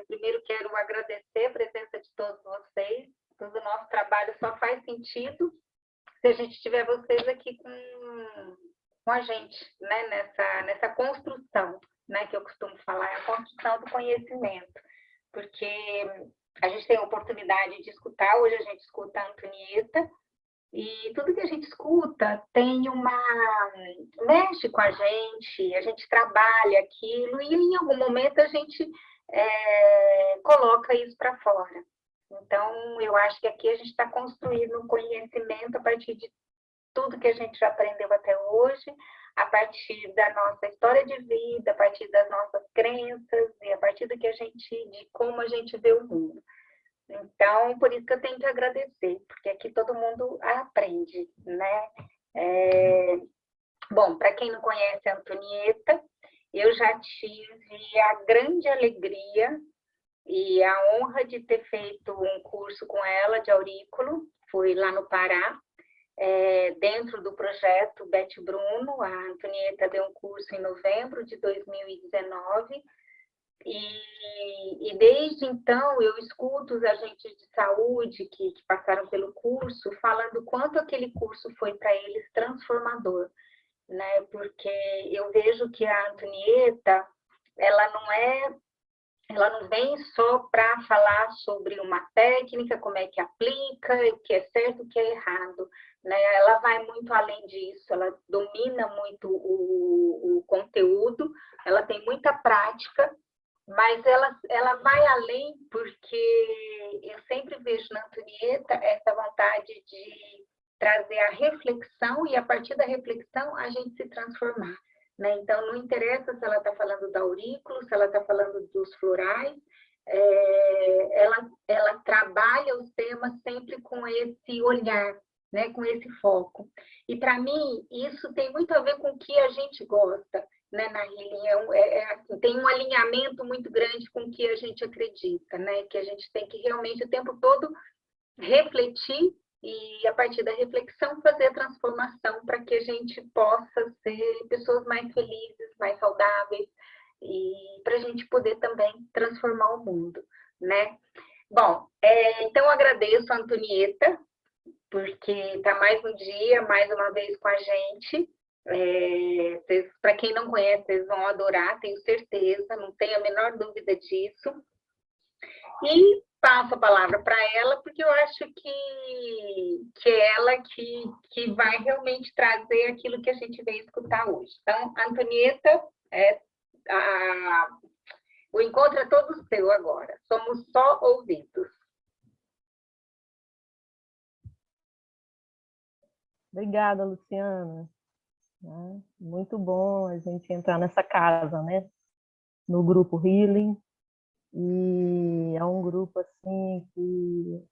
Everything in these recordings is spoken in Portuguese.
primeiro quero agradecer a presença de todos vocês. Todo o nosso trabalho só faz sentido se a gente tiver vocês aqui com a gente, né? Nessa construção, né? Que eu costumo falar, é a construção do conhecimento. Porque a gente tem a oportunidade de escutar, hoje a gente escuta a Antonieta, e tudo que a gente escuta mexe com a gente trabalha aquilo, e em algum momento a gente coloca isso para fora. Então, eu acho que aqui a gente está construindo um conhecimento a partir de tudo que a gente já aprendeu até hoje, a partir da nossa história de vida, a partir das nossas crenças e a partir de como a gente vê o mundo. Então, por isso que eu tenho que agradecer, porque aqui todo mundo aprende, né? Bom, para quem não conhece a Antonieta, eu já tive a grande alegria e a honra de ter feito um curso com ela de aurículo, fui lá no Pará, dentro do projeto Beth Bruno. A Antonieta deu um curso em novembro de 2019, e desde então eu escuto os agentes de saúde que passaram pelo curso falando quanto aquele curso foi para eles transformador, né? Porque eu vejo que a Antonieta, ela não vem só para falar sobre uma técnica, como é que aplica, o que é certo, o que é errado, né? Ela vai muito além disso, ela domina muito o conteúdo, ela tem muita prática, mas ela vai além, porque eu sempre vejo na Antonieta essa vontade de trazer a reflexão e, a partir da reflexão, a gente se transformar, né? Então, não interessa se ela está falando da aurículo, se ela está falando dos florais, ela trabalha os temas sempre com esse olhar, né? Com esse foco. E, para mim, isso tem muito a ver com o que a gente gosta, né, na Healing. Assim, tem um alinhamento muito grande com o que a gente acredita, né? Que a gente tem que realmente o tempo todo refletir e, a partir da reflexão, fazer a transformação para que a gente possa ser pessoas mais felizes, mais saudáveis, e para a gente poder também transformar o mundo, né? Bom, então eu agradeço a Antonieta, porque está mais um dia, mais uma vez com a gente. Para quem não conhece, vocês vão adorar, tenho certeza, não tenho a menor dúvida disso. E passo a palavra para ela, porque eu acho que é ela que vai realmente trazer aquilo que a gente veio escutar hoje. Então, Antonieta, o encontro é todo seu agora, somos só ouvidos. Obrigada, Luciana. Muito bom a gente entrar nessa casa, né? No grupo Healing. E é um grupo assim que,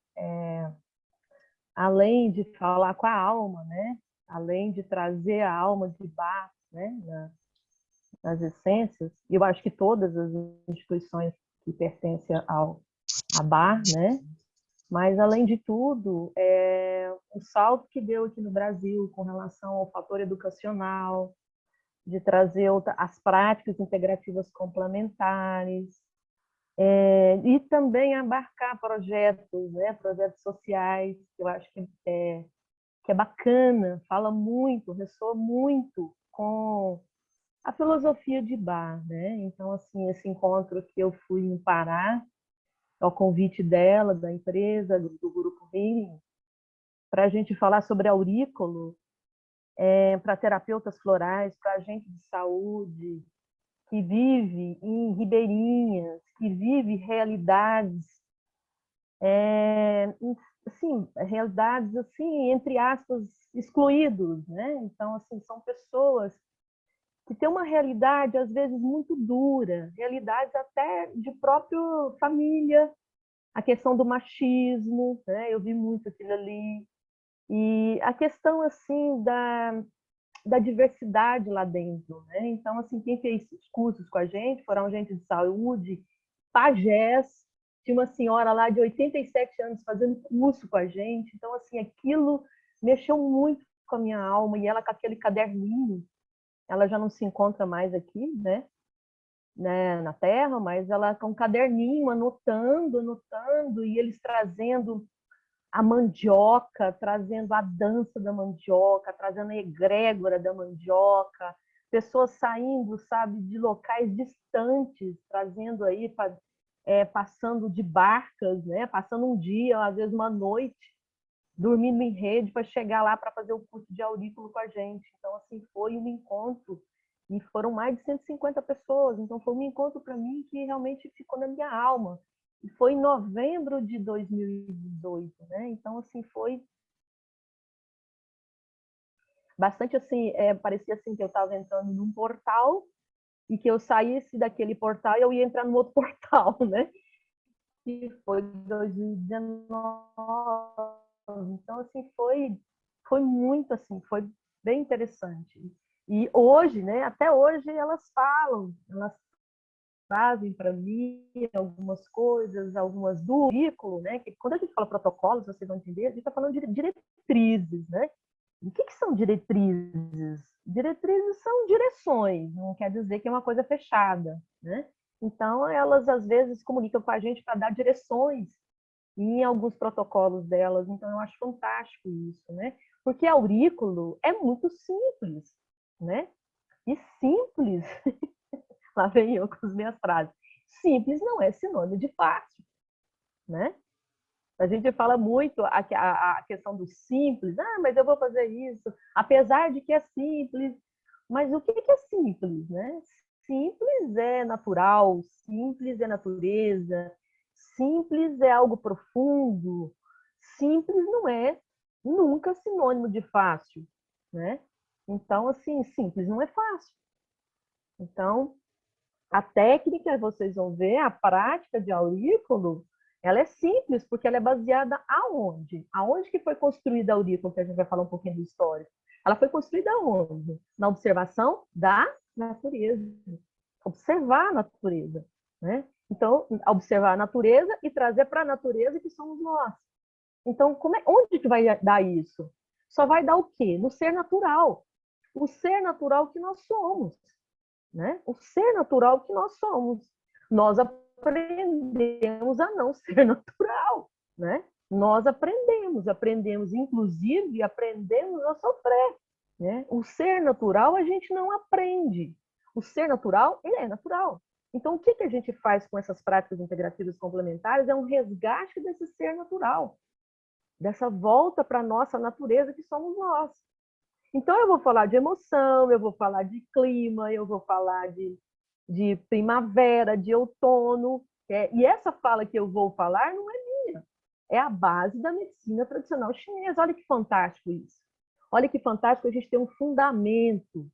além de falar com a alma, né? Além de trazer a alma de Bach, né? Nas essências, e eu acho que todas as instituições que pertencem a Bach, né? Mas, além de tudo, o salto que deu aqui no Brasil com relação ao fator educacional, de trazer as práticas integrativas complementares, e também abarcar projetos, né, projetos sociais, que eu acho que é bacana, fala muito, ressoa muito com a filosofia de Bach, né? Então, assim, esse encontro que eu fui no Pará, ao convite dela, da empresa, do Grupo Healing, para a gente falar sobre aurículo, para terapeutas florais, para agente de saúde, que vive em ribeirinhas, que vive realidades, assim, realidades, assim, entre aspas, excluídos, né? Então, assim, são pessoas que têm uma realidade, às vezes, muito dura, realidades até de própria família, a questão do machismo, né? Eu vi muito aquilo ali, e a questão, assim, da diversidade lá dentro, né? Então, assim, quem fez os cursos com a gente foram agentes de saúde, pajés, tinha uma senhora lá de 87 anos fazendo curso com a gente, então, assim, aquilo mexeu muito com a minha alma, e ela com aquele caderninho, ela já não se encontra mais aqui, né? né, na terra, mas ela com um caderninho, anotando, e eles trazendo a mandioca, trazendo a dança da mandioca, trazendo a egrégora da mandioca, pessoas saindo, sabe, de locais distantes, trazendo aí, passando de barcas, né, passando um dia, às vezes uma noite, dormindo em rede para chegar lá para fazer o curso de aurículo com a gente. Então, assim, foi um encontro e foram mais de 150 pessoas. Então, foi um encontro para mim que realmente ficou na minha alma. E foi em novembro de 2018, né? Então, assim, foi bastante assim, parecia assim que eu estava entrando num portal e que eu saísse daquele portal e eu ia entrar no outro portal, né? E foi 2019. Então, assim, foi muito assim, foi bem interessante. E hoje, né, até hoje elas falam, elas trazem para mim algumas coisas, algumas do currículo, né? Que quando a gente fala protocolos, vocês vão entender, a gente está falando de diretrizes, né? O que são diretrizes? Diretrizes são direções, não quer dizer que é uma coisa fechada, né? Então, elas às vezes comunicam com a gente para dar direções em alguns protocolos delas. Então, eu acho fantástico isso, né? Porque aurículo é muito simples, né? E simples, lá vem eu com as minhas frases, simples não é sinônimo de fácil, né? A gente fala muito a questão do simples, mas eu vou fazer isso, apesar de que é simples. Mas o que é simples, né? Simples é natural, simples é natureza, simples é algo profundo, simples não é nunca sinônimo de fácil, né? Então, assim, simples não é fácil. Então, a técnica, vocês vão ver, a prática de aurículo, ela é simples, porque ela é baseada aonde? Aonde que foi construída a aurícula, que a gente vai falar um pouquinho do histórico. Ela foi construída aonde? Na observação da natureza. Observar a natureza, né? Então, observar a natureza e trazer para a natureza que somos nós. Então, onde que vai dar isso? Só vai dar o quê? No ser natural. O ser natural que nós somos, né? O ser natural que nós somos. Nós aprendemos a não ser natural, né? Nós aprendemos, inclusive, aprendemos a sofrer, né? O ser natural a gente não aprende. O ser natural, ele é natural. Então, o que a gente faz com essas práticas integrativas complementares é um resgate desse ser natural, dessa volta para a nossa natureza que somos nós. Então, eu vou falar de emoção, eu vou falar de clima, eu vou falar de primavera, de outono. E essa fala que eu vou falar não é minha, é a base da medicina tradicional chinesa. Olha que fantástico isso. Olha que fantástico a gente ter um fundamento,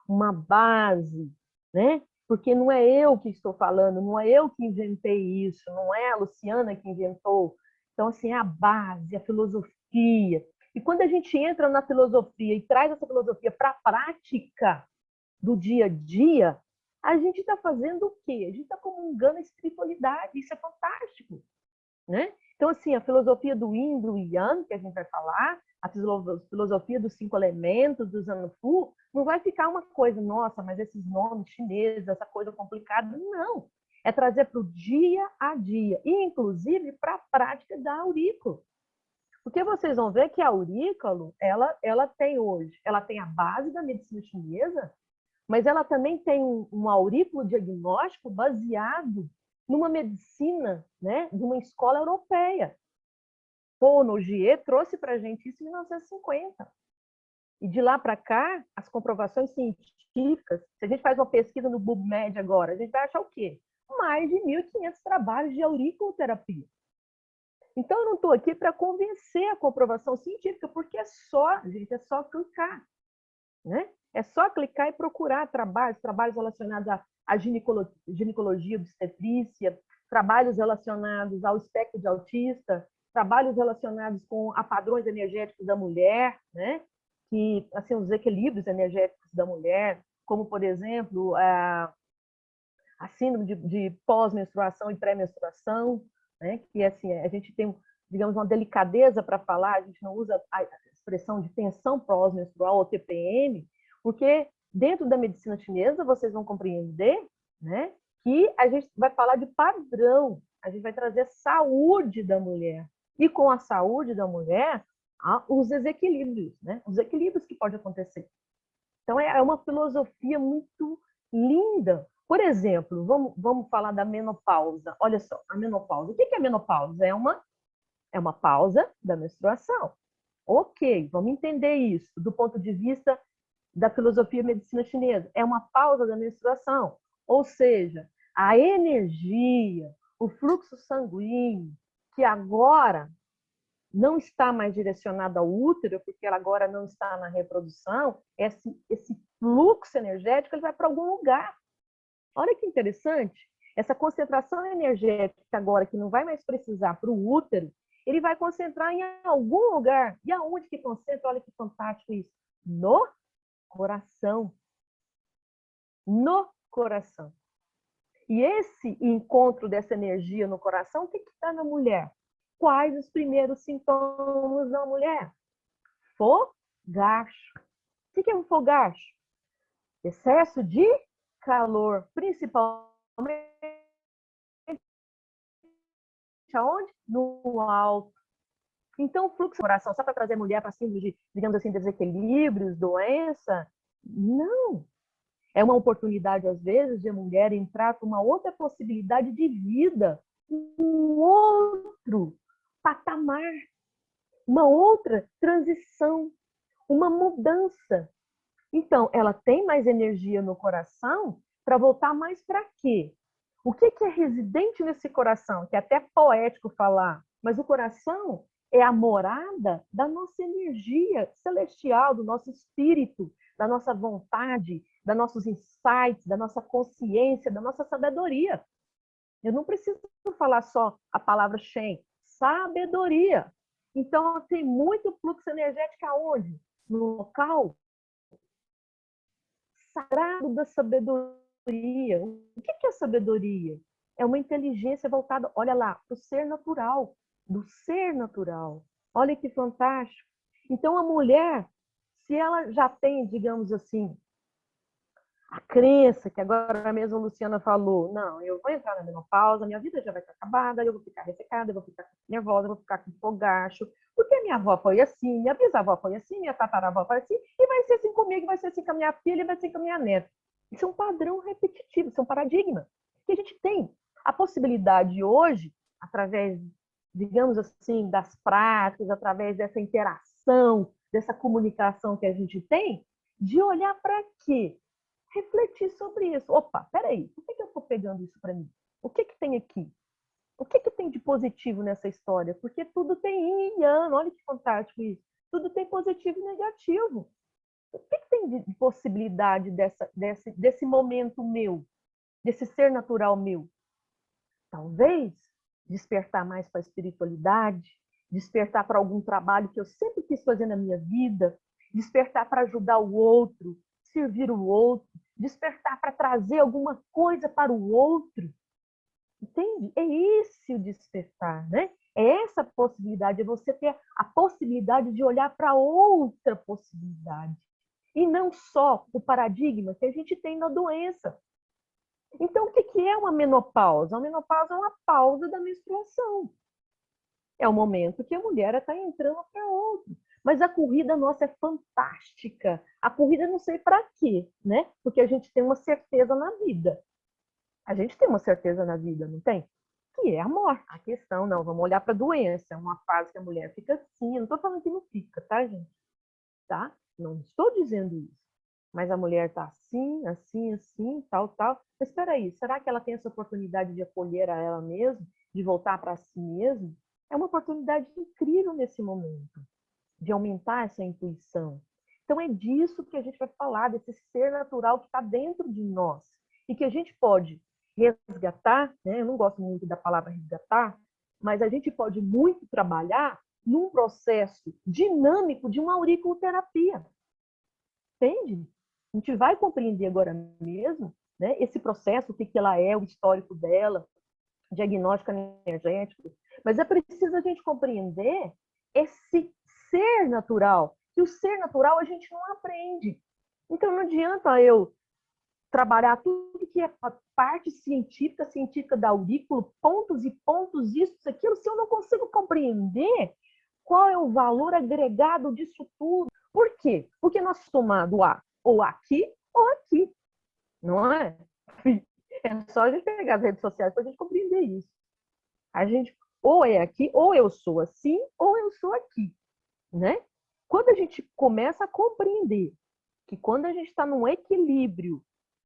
uma base, né? Porque não é eu que estou falando, não é eu que inventei isso, não é a Luciana que inventou. Então, assim, é a base, a filosofia. E quando a gente entra na filosofia e traz essa filosofia para a prática do dia a dia, a gente está fazendo o quê? A gente está comungando a espiritualidade, isso é fantástico, né? Então, assim, a filosofia do Yin, do Yang, que a gente vai falar, a filosofia dos 5 elementos, do Zanfu, não vai ficar uma coisa, nossa, mas esses nomes chineses, essa coisa complicada. Não. É trazer para o dia a dia, e inclusive para a prática da aurícula. Porque vocês vão ver que a aurículo, ela tem hoje, ela tem a base da medicina chinesa, mas ela também tem um aurículo diagnóstico baseado numa medicina, né, de uma escola europeia. Paul Nogier trouxe para a gente isso em 1950. E de lá para cá, as comprovações científicas, se a gente faz uma pesquisa no PubMed agora, a gente vai achar o quê? Mais de 1.500 trabalhos de auriculoterapia. Então, eu não estou aqui para convencer a comprovação científica, porque é só, gente, é só clicar, né? É só clicar e procurar trabalhos relacionados à ginecologia, obstetrícia, trabalhos relacionados ao espectro de autista, trabalhos relacionados a padrões energéticos da mulher, né? Que, assim, os equilíbrios energéticos da mulher, como, por exemplo, a síndrome de pós-menstruação e pré-menstruação, né? Que, assim, a gente tem, digamos, uma delicadeza para falar, a gente não usa a expressão de tensão pós-menstrual ou TPM, porque dentro da medicina chinesa vocês vão compreender, né, que a gente vai falar de padrão, a gente vai trazer a saúde da mulher. E com a saúde da mulher, há os desequilíbrios, né? Os equilíbrios que podem acontecer. Então, é uma filosofia muito linda. Por exemplo, vamos falar da menopausa. Olha só, a menopausa. O que é a menopausa? É uma pausa da menstruação. Ok, vamos entender isso do ponto de vista da filosofia e medicina chinesa. É uma pausa da menstruação. Ou seja, a energia, o fluxo sanguíneo, que agora não está mais direcionada ao útero, porque ela agora não está na reprodução, esse fluxo energético ele vai para algum lugar. Olha que interessante. Essa concentração energética agora, que não vai mais precisar para o útero, ele vai concentrar em algum lugar. E aonde que concentra? Olha que fantástico isso. No coração. No coração. E esse encontro dessa energia no coração, o que está na mulher? Quais os primeiros sintomas da mulher? Fogacho. O que é um fogacho? Excesso de calor, principalmente aonde? No alto. Então, o fluxo do coração, só para trazer a mulher para síndrome de, digamos assim, desequilíbrios, doença? Não. É uma oportunidade, às vezes, de a mulher entrar com uma outra possibilidade de vida, um outro patamar, uma outra transição, uma mudança. Então, ela tem mais energia no coração para voltar mais para quê? O que é residente nesse coração? Que é até poético falar, mas o coração é a morada da nossa energia celestial, do nosso espírito, da nossa vontade, dos nossos insights, da nossa consciência, da nossa sabedoria. Eu não preciso falar só a palavra Shen, sabedoria. Então, tem muito fluxo energético aonde? No local sagrado da sabedoria. O que é sabedoria? É uma inteligência voltada, olha lá, para o ser natural, do ser natural. Olha que fantástico. Então, a mulher, se ela já tem, digamos assim, a crença, que agora mesmo a Luciana falou, não, eu vou entrar na menopausa, minha vida já vai estar acabada, eu vou ficar ressecada, eu vou ficar nervosa, eu vou ficar com fogacho, porque minha avó foi assim, minha bisavó foi assim, minha tataravó foi assim, e vai ser assim comigo, vai ser assim com a minha filha, e vai ser com a minha neta. Isso é um padrão repetitivo, isso é um paradigma que a gente tem. A possibilidade hoje, através, digamos assim, das práticas, através dessa interação, dessa comunicação que a gente tem, de olhar para quê? Refletir sobre isso. Opa, peraí, por que eu estou pegando isso para mim? O que tem aqui? O que tem de positivo nessa história? Porque tudo tem yin e yang, olha que fantástico isso. Tudo tem positivo e negativo. O que tem de possibilidade desse momento meu, desse ser natural meu? Talvez despertar mais para a espiritualidade, despertar para algum trabalho que eu sempre quis fazer na minha vida, despertar para ajudar o outro, servir o outro, despertar para trazer alguma coisa para o outro. Entende? É esse o despertar, né? É essa possibilidade, é você ter a possibilidade de olhar para outra possibilidade. E não só o paradigma que a gente tem na doença. Então, o que é uma menopausa? A menopausa é uma pausa da menstruação. É o momento que a mulher está entrando para outro. Mas a corrida nossa é fantástica. A corrida não sei para quê, né? Porque a gente tem uma certeza na vida. A gente tem uma certeza na vida, não tem? Que é a morte. A questão, não, vamos olhar para a doença. É uma fase que a mulher fica assim. Eu não estou falando que não fica, tá, gente? Tá? Não estou dizendo isso. Mas a mulher está assim, assim, assim, tal, tal. Mas espera aí, será que ela tem essa oportunidade de acolher a ela mesma, de voltar para si mesma? É uma oportunidade incrível nesse momento, de aumentar essa intuição. Então é disso que a gente vai falar, desse ser natural que está dentro de nós e que a gente pode resgatar, né? Eu não gosto muito da palavra resgatar, mas a gente pode muito trabalhar num processo dinâmico de uma auriculoterapia. Entende? A gente vai compreender agora mesmo, né, esse processo, o que ela é, o histórico dela, diagnóstico energético, mas é preciso a gente compreender esse ser natural, que o ser natural a gente não aprende. Então não adianta eu trabalhar tudo que é a parte científica da aurícula, pontos e pontos, isso, aquilo, se eu não consigo compreender qual é o valor agregado disso tudo. Por quê? Porque nós somos tomados a ou aqui ou aqui, não é? É só a gente pegar as redes sociais para a gente compreender isso. A gente ou é aqui, ou eu sou assim, ou eu sou aqui, né? Quando a gente começa a compreender que quando a gente está num equilíbrio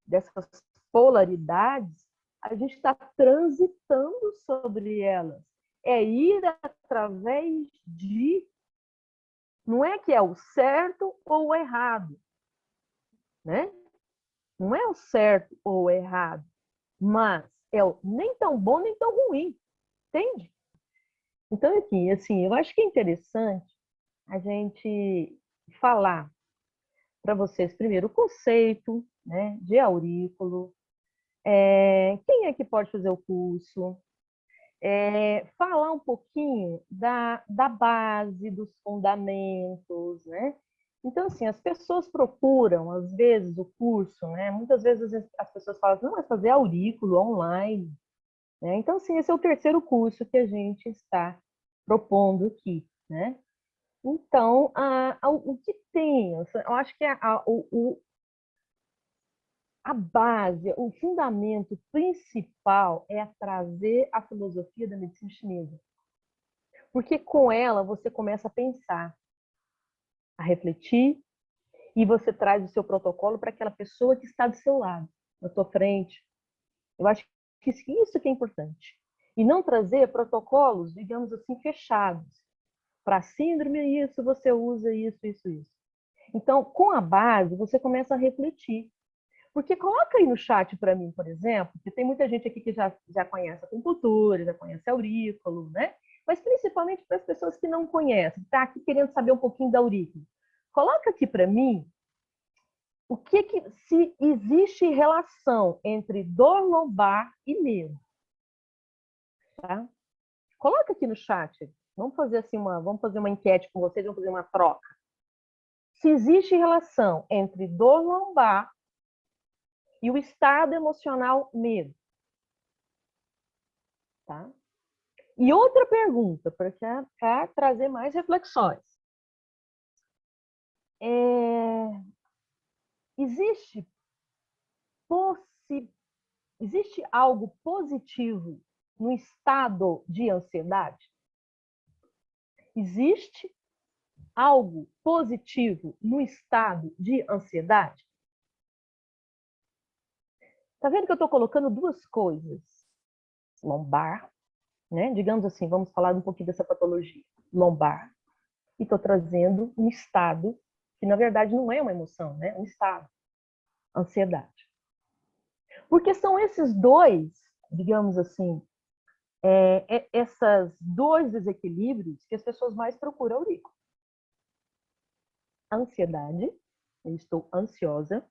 dessas polaridades, a gente está transitando sobre elas. É ir através de... Não é que é o certo ou o errado, né? Não é o certo ou o errado, mas é o nem tão bom nem tão ruim, entende? Então, aqui, assim, eu acho que é interessante a gente falar para vocês primeiro o conceito, né, de aurículo, quem é que pode fazer o curso, falar um pouquinho da base, dos fundamentos, né? Então, assim, as pessoas procuram, às vezes, o curso, né? Muitas vezes as pessoas falam, não, vai fazer aurículo online, né? Então, assim, esse é o terceiro curso que a gente está propondo aqui, né? Então, o que tem? Eu acho que a base, o fundamento principal é trazer a filosofia da medicina chinesa. Porque com ela você começa a pensar, a refletir, e você traz o seu protocolo para aquela pessoa que está do seu lado, na sua frente. Eu acho que isso que é importante. E não trazer protocolos, digamos assim, fechados. Para síndrome, isso, você usa isso, isso, isso. Então, com a base, você começa a refletir. Porque coloca aí no chat para mim, por exemplo, que tem muita gente aqui que já conhece a acupuntura, já conhece a aurículo, né? Mas principalmente para as pessoas que não conhecem, está aqui querendo saber um pouquinho da aurículo. Coloca aqui para mim o que se existe relação entre dor lombar e medo. Tá? Coloca aqui no chat. Vamos fazer assim vamos fazer uma enquete com vocês, vamos fazer uma troca. Se existe relação entre dor lombar e o estado emocional medo. Tá? E outra pergunta, para trazer mais reflexões. Existe algo positivo no estado de ansiedade? Existe algo positivo no estado de ansiedade? Tá vendo que eu estou colocando duas coisas? Lombar, né? Digamos assim, vamos falar um pouquinho dessa patologia. Lombar. E estou trazendo um estado que, na verdade, não é uma emoção, né? Um estado. Ansiedade. Porque são esses dois, digamos assim, esses dois desequilíbrios que as pessoas mais procuram a aurícula. Ansiedade, eu estou ansiosa,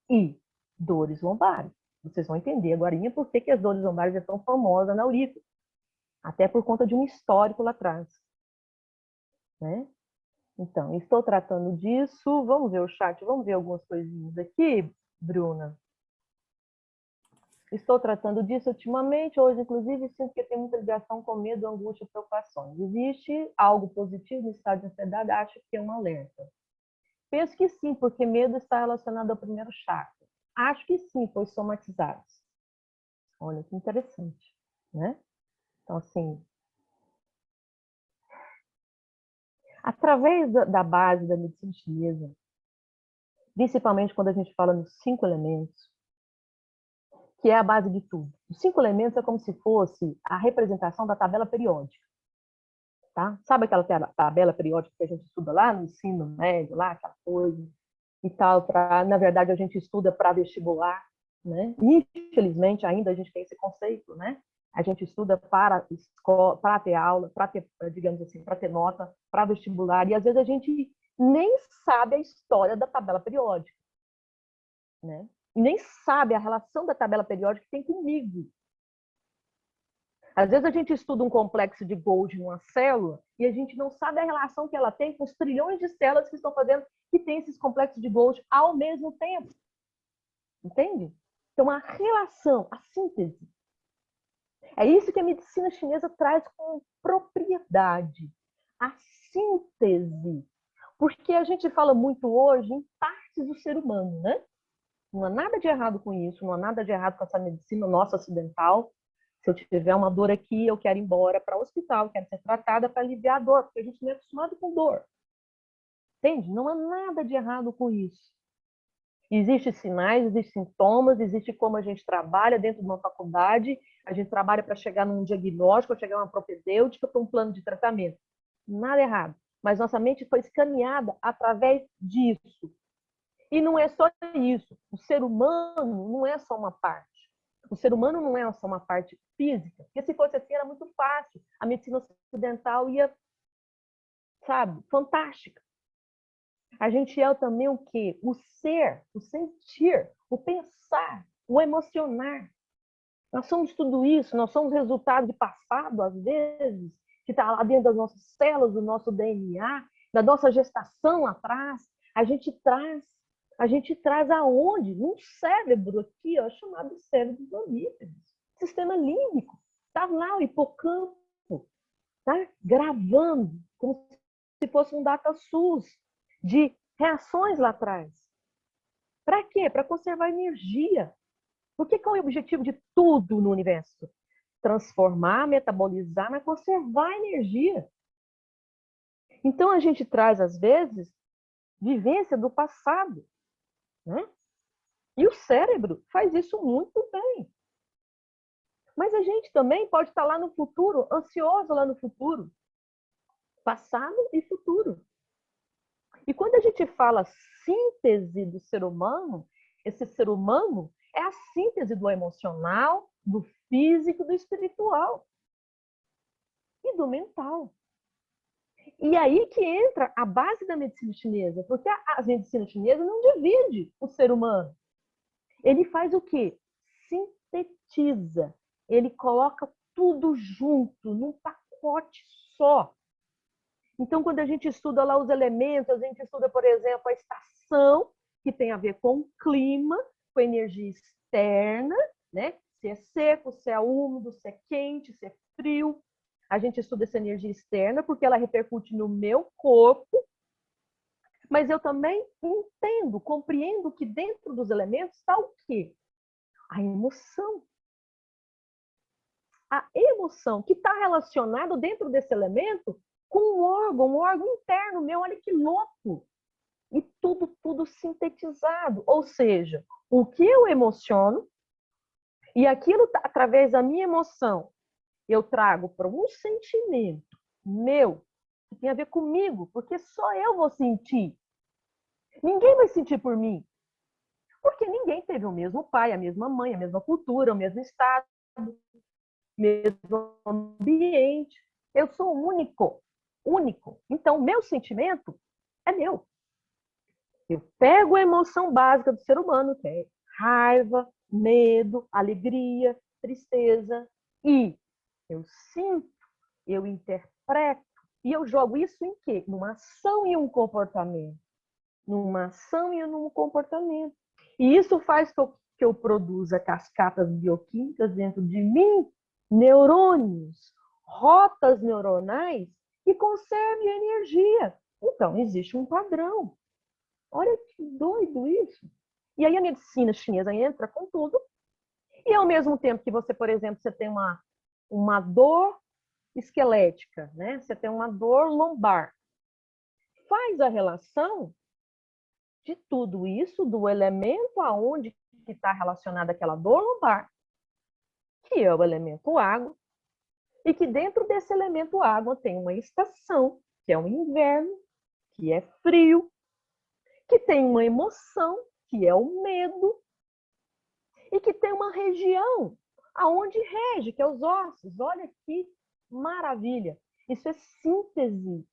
e dores lombares. Vocês vão entender agora por que as dores lombares é tão famosa na aurícula. Até por conta de um histórico lá atrás. Né? Então, estou tratando disso. Vamos ver o chat, vamos ver algumas coisinhas aqui, Bruna. Estou tratando disso ultimamente. Hoje, inclusive, sinto que tem muita ligação com medo, angústia e preocupações. Existe algo positivo no estado de ansiedade? Acho que é um alerta. Penso que sim, porque medo está relacionado ao primeiro chakra. Acho que sim, pois somatizados. Olha que interessante, né? Então, assim, através da base da medicina chinesa, principalmente quando a gente fala nos 5 elementos, que é a base de tudo. Os 5 elementos é como se fosse a representação da tabela periódica. Tá? Sabe aquela tabela periódica que a gente estuda lá no ensino médio, lá, aquela coisa e tal, na verdade a gente estuda para vestibular, né? Infelizmente ainda a gente tem esse conceito, né? A gente estuda para ter aula, para ter, digamos assim, para ter nota, para vestibular, e às vezes a gente nem sabe a história da tabela periódica, né? E nem sabe a relação da tabela periódica que tem comigo. Às vezes a gente estuda um complexo de Golgi numa célula e a gente não sabe a relação que ela tem com os trilhões de células que estão fazendo, que tem esses complexos de Golgi ao mesmo tempo. Entende? Então, a relação, a síntese. É isso que a medicina chinesa traz com propriedade. A síntese. Porque a gente fala muito hoje em partes do ser humano, né? Não há nada de errado com isso, não há nada de errado com essa medicina nossa ocidental. Se eu tiver uma dor aqui, eu quero ir embora para o hospital, quero ser tratada para aliviar a dor, porque a gente não é acostumado com dor. Entende? Não há nada de errado com isso. Existem sinais, existem sintomas, existe como a gente trabalha dentro de uma faculdade, a gente trabalha para chegar num diagnóstico, chegar a uma propedêutica, para um plano de tratamento. Nada errado. Mas nossa mente foi escaneada através disso. E não é só isso. O ser humano não é só uma parte. O ser humano não é só uma parte física. Porque se fosse assim, era muito fácil. A medicina ocidental ia, sabe, fantástica. A gente é também o quê? O ser, o sentir, o pensar, o emocionar. Nós somos tudo isso, nós somos resultado de passado, às vezes, que está lá dentro das nossas células, do nosso DNA, da nossa gestação lá atrás. A gente traz aonde? Num cérebro aqui, ó, chamado cérebro mamífero. Sistema límbico. Está lá o hipocampo, tá? Gravando, como se fosse um data SUS de reações lá atrás. Para quê? Para conservar energia. Porque qual é o objetivo de tudo no universo? Transformar, metabolizar, mas conservar energia. Então a gente traz, às vezes, vivência do passado, né? E o cérebro faz isso muito bem. Mas a gente também pode estar lá no futuro, ansioso lá no futuro. Passado e futuro. E quando a gente fala síntese do ser humano, esse ser humano é a síntese do emocional, do físico, do espiritual e do mental. E aí que entra a base da medicina chinesa, porque a medicina chinesa não divide o ser humano. Ele faz o quê? Sintetiza. Ele coloca tudo junto, num pacote só. Então, quando a gente estuda lá os elementos, a gente estuda, por exemplo, a estação, que tem a ver com o clima, com a energia externa, né? Se é seco, se é úmido, se é quente, se é frio. A gente estuda essa energia externa porque ela repercute no meu corpo, mas eu também entendo, compreendo que dentro dos elementos está o quê? A emoção. A emoção que está relacionada dentro desse elemento com um órgão interno meu, olha que louco. E tudo sintetizado. Ou seja, o que eu emociono, e aquilo, através da minha emoção, eu trago para um sentimento meu, que tem a ver comigo, porque só eu vou sentir. Ninguém vai sentir por mim. Porque ninguém teve o mesmo pai, a mesma mãe, a mesma cultura, o mesmo estado, o mesmo ambiente. Eu sou único, único. Então, meu sentimento é meu. Eu pego a emoção básica do ser humano, que é raiva, medo, alegria, tristeza, e eu sinto, eu interpreto, e eu jogo isso em quê? Numa ação e um comportamento. Numa ação e num comportamento. E isso faz que eu produza cascatas bioquímicas dentro de mim, neurônios, rotas neuronais que conservem energia. Então, existe um padrão. Olha que doido isso. E aí a medicina chinesa entra com tudo. E ao mesmo tempo que você, por exemplo, você tem uma dor esquelética, né? Você tem uma dor lombar. Faz a relação de tudo isso, do elemento aonde está relacionada aquela dor lombar, que é o elemento água, e que dentro desse elemento água tem uma estação, que é o inverno, que é frio, que tem uma emoção, que é o medo, e que tem uma região aonde rege, que é os ossos. Olha que maravilha! Isso é síntese.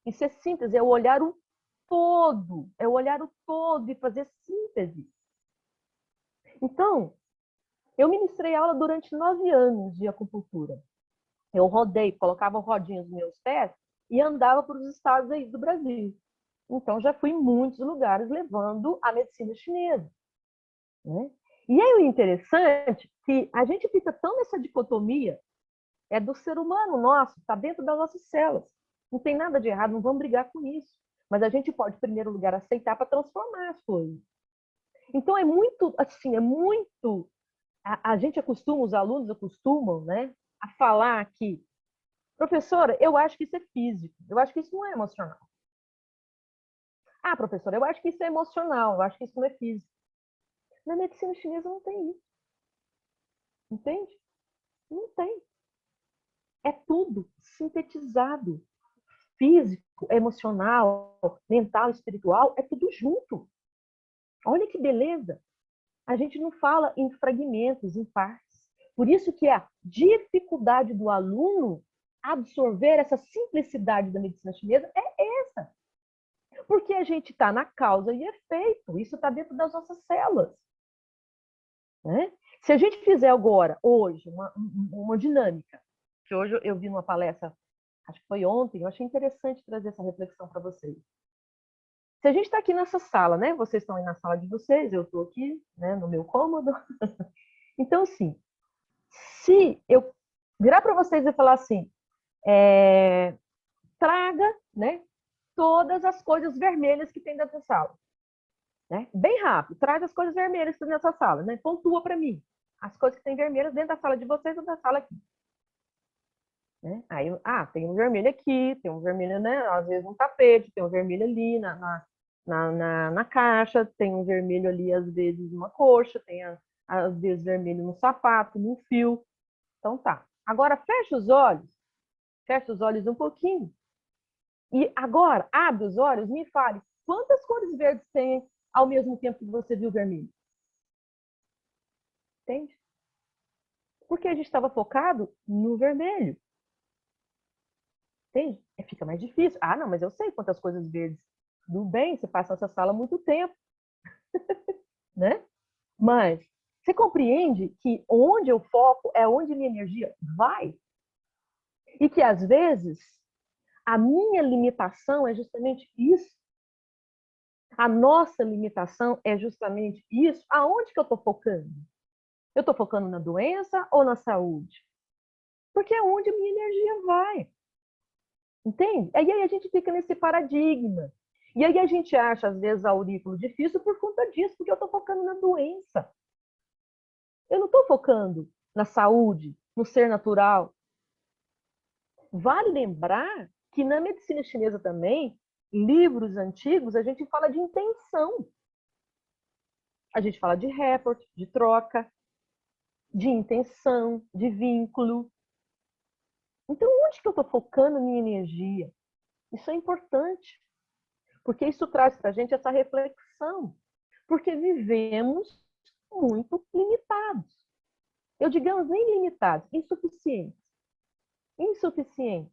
Isso é síntese, é o olhar o todo, é o olhar o todo e fazer síntese. Então, eu ministrei aula durante 9 anos de acupuntura. Eu rodei, colocava rodinhas nos meus pés e andava para os estados aí do Brasil. Então, já fui em muitos lugares levando a medicina chinesa. né? E aí o interessante que a gente fica tão nessa dicotomia, é do ser humano nosso, está dentro das nossas células. Não tem nada de errado, não vamos brigar com isso. Mas a gente pode, em primeiro lugar, aceitar para transformar as coisas. Então é muito, assim, é muito... A gente acostuma, os alunos acostumam, né, a falar que, professora, eu acho que isso é físico, eu acho que isso não é emocional. Ah, professora, eu acho que isso é emocional, eu acho que isso não é físico. Na medicina chinesa não tem isso. Entende? Não tem. É tudo sintetizado. Físico, emocional, mental, espiritual, é tudo junto. Olha que beleza. A gente não fala em fragmentos, em partes. Por isso que a dificuldade do aluno absorver essa simplicidade da medicina chinesa é essa. Porque a gente está na causa e efeito. Isso está dentro das nossas células. Né? Se a gente fizer agora, hoje, uma dinâmica, que hoje eu vi numa palestra, acho que foi ontem, eu achei interessante trazer essa reflexão para vocês. Se a gente está aqui nessa sala, né? Vocês estão aí na sala de vocês, eu estou aqui, né, no meu cômodo. Então, assim, se eu virar para vocês e falar assim, traga, né, todas as coisas vermelhas que tem dentro da sala. Né? Bem rápido, traz as coisas vermelhas que tem nessa sala, né? Pontua para mim as coisas que tem vermelhas dentro da sala de vocês ou da sala aqui. Né? Aí, tem um vermelho aqui, tem um vermelho, né, às vezes no tapete, tem um vermelho ali na caixa, tem um vermelho ali, às vezes, numa coxa, tem às vezes vermelho no sapato, no fio. Então tá. Agora fecha os olhos um pouquinho. E agora, abre os olhos, me fale, quantas cores verdes tem ao mesmo tempo que você viu vermelho? Entende? Porque a gente estava focado no vermelho. Entende? Fica mais difícil. Ah, não, mas eu sei quantas coisas verdes. Tudo bem, você passa nessa sala há muito tempo. Né? Mas você compreende que onde eu foco é onde minha energia vai? E que, às vezes, a minha limitação é justamente isso. A nossa limitação é justamente isso. Aonde que eu estou focando? Eu estou focando na doença ou na saúde? Porque é onde a minha energia vai. Entende? E aí a gente fica nesse paradigma. E aí a gente acha, às vezes, aurículo difícil por conta disso, porque eu estou focando na doença. Eu não estou focando na saúde, no ser natural. Vale lembrar que na medicina chinesa também, livros antigos, a gente fala de intenção. A gente fala de rapport, de troca, de intenção, de vínculo. Então, onde que eu estou focando minha energia? Isso é importante, porque isso traz para a gente essa reflexão. Porque vivemos muito limitados. Eu digamos nem limitados, insuficientes. Insuficientes.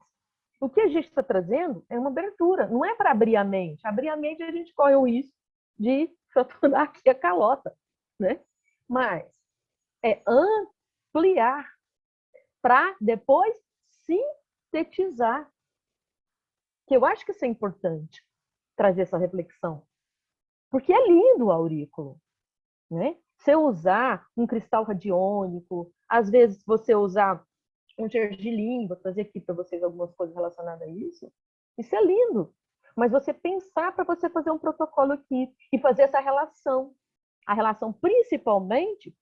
O que a gente está trazendo é uma abertura, não é para abrir a mente. Abrir a mente a gente corre o risco de fraturar aqui a calota, né? Mas é ampliar para depois sintetizar. Que eu acho que isso é importante, trazer essa reflexão. Porque é lindo o aurículo, né? Você usar um cristal radiônico, às vezes você usar um gergelim, vou trazer aqui para vocês algumas coisas relacionadas a isso. Isso é lindo. Mas você pensar para você fazer um protocolo aqui e fazer essa relação. A relação principalmente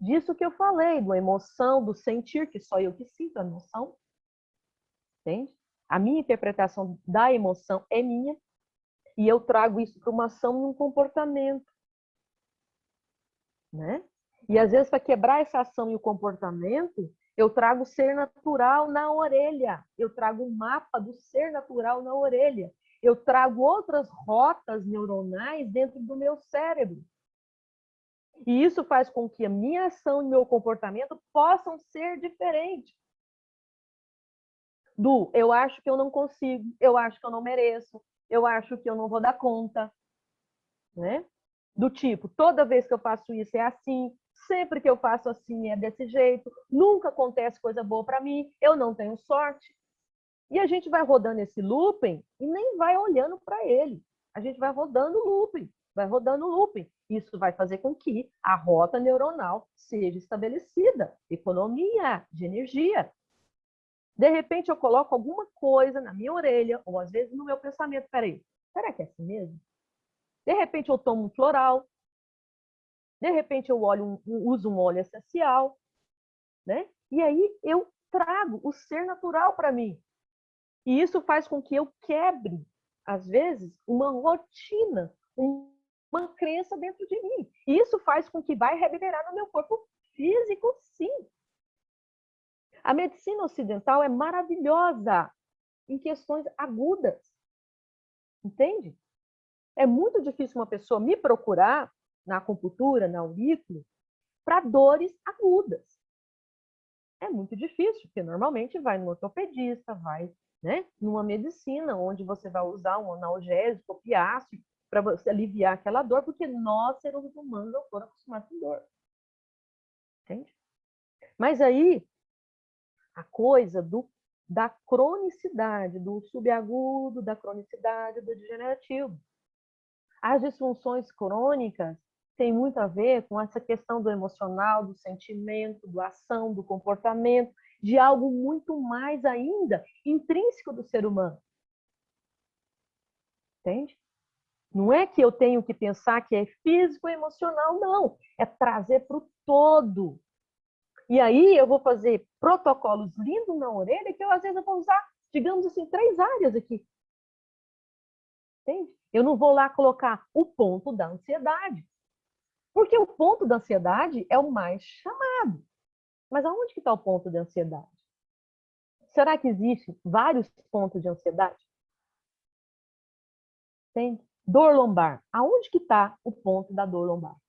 disso que eu falei, da emoção, do sentir, que só eu que sinto a emoção. Entende? A minha interpretação da emoção é minha e eu trago isso para uma ação e um comportamento. Né? E às vezes, para quebrar essa ação e o comportamento, eu trago o ser natural na orelha. Eu trago um mapa do ser natural na orelha. Eu trago outras rotas neuronais dentro do meu cérebro. E isso faz com que a minha ação e meu comportamento possam ser diferentes. Do eu acho que eu não consigo, eu acho que eu não mereço, eu acho que eu não vou dar conta. Né? Do tipo, toda vez que eu faço isso é assim, sempre que eu faço assim é desse jeito, nunca acontece coisa boa para mim, eu não tenho sorte. E a gente vai rodando esse looping e nem vai olhando para ele. A gente vai rodando o looping. vai rodando o looping. Isso vai fazer com que a rota neuronal seja estabelecida. Economia de energia. De repente, eu coloco alguma coisa na minha orelha, ou às vezes no meu pensamento. Peraí, será que é assim mesmo? De repente, eu tomo um floral. De repente, eu uso um óleo essencial. Né? E aí, eu trago o ser natural para mim. E isso faz com que eu quebre, às vezes, uma rotina, uma crença dentro de mim. E isso faz com que vai reverberar no meu corpo físico, sim. A medicina ocidental é maravilhosa em questões agudas. Entende? É muito difícil uma pessoa me procurar na acupuntura, na aurícula, para dores agudas. É muito difícil, porque normalmente vai no ortopedista, vai, né, numa medicina, onde você vai usar um analgésico, opiáceo, para você aliviar aquela dor, porque nós, seres humanos, não foram acostumados com dor. Entende? Mas aí, a coisa da cronicidade, do subagudo, da cronicidade, do degenerativo. As disfunções crônicas têm muito a ver com essa questão do emocional, do sentimento, da ação, do comportamento, de algo muito mais ainda intrínseco do ser humano. Entende? Não é que eu tenho que pensar que é físico e emocional, não. É trazer para o todo. E aí eu vou fazer protocolos lindos na orelha que eu, às vezes, eu vou usar, digamos assim, 3 áreas aqui. Entende? Eu não vou lá colocar o ponto da ansiedade. Porque o ponto da ansiedade é o mais chamado. Mas aonde que está o ponto da ansiedade? Será que existem vários pontos de ansiedade? Entende? Dor lombar. Aonde que está o ponto da dor lombar?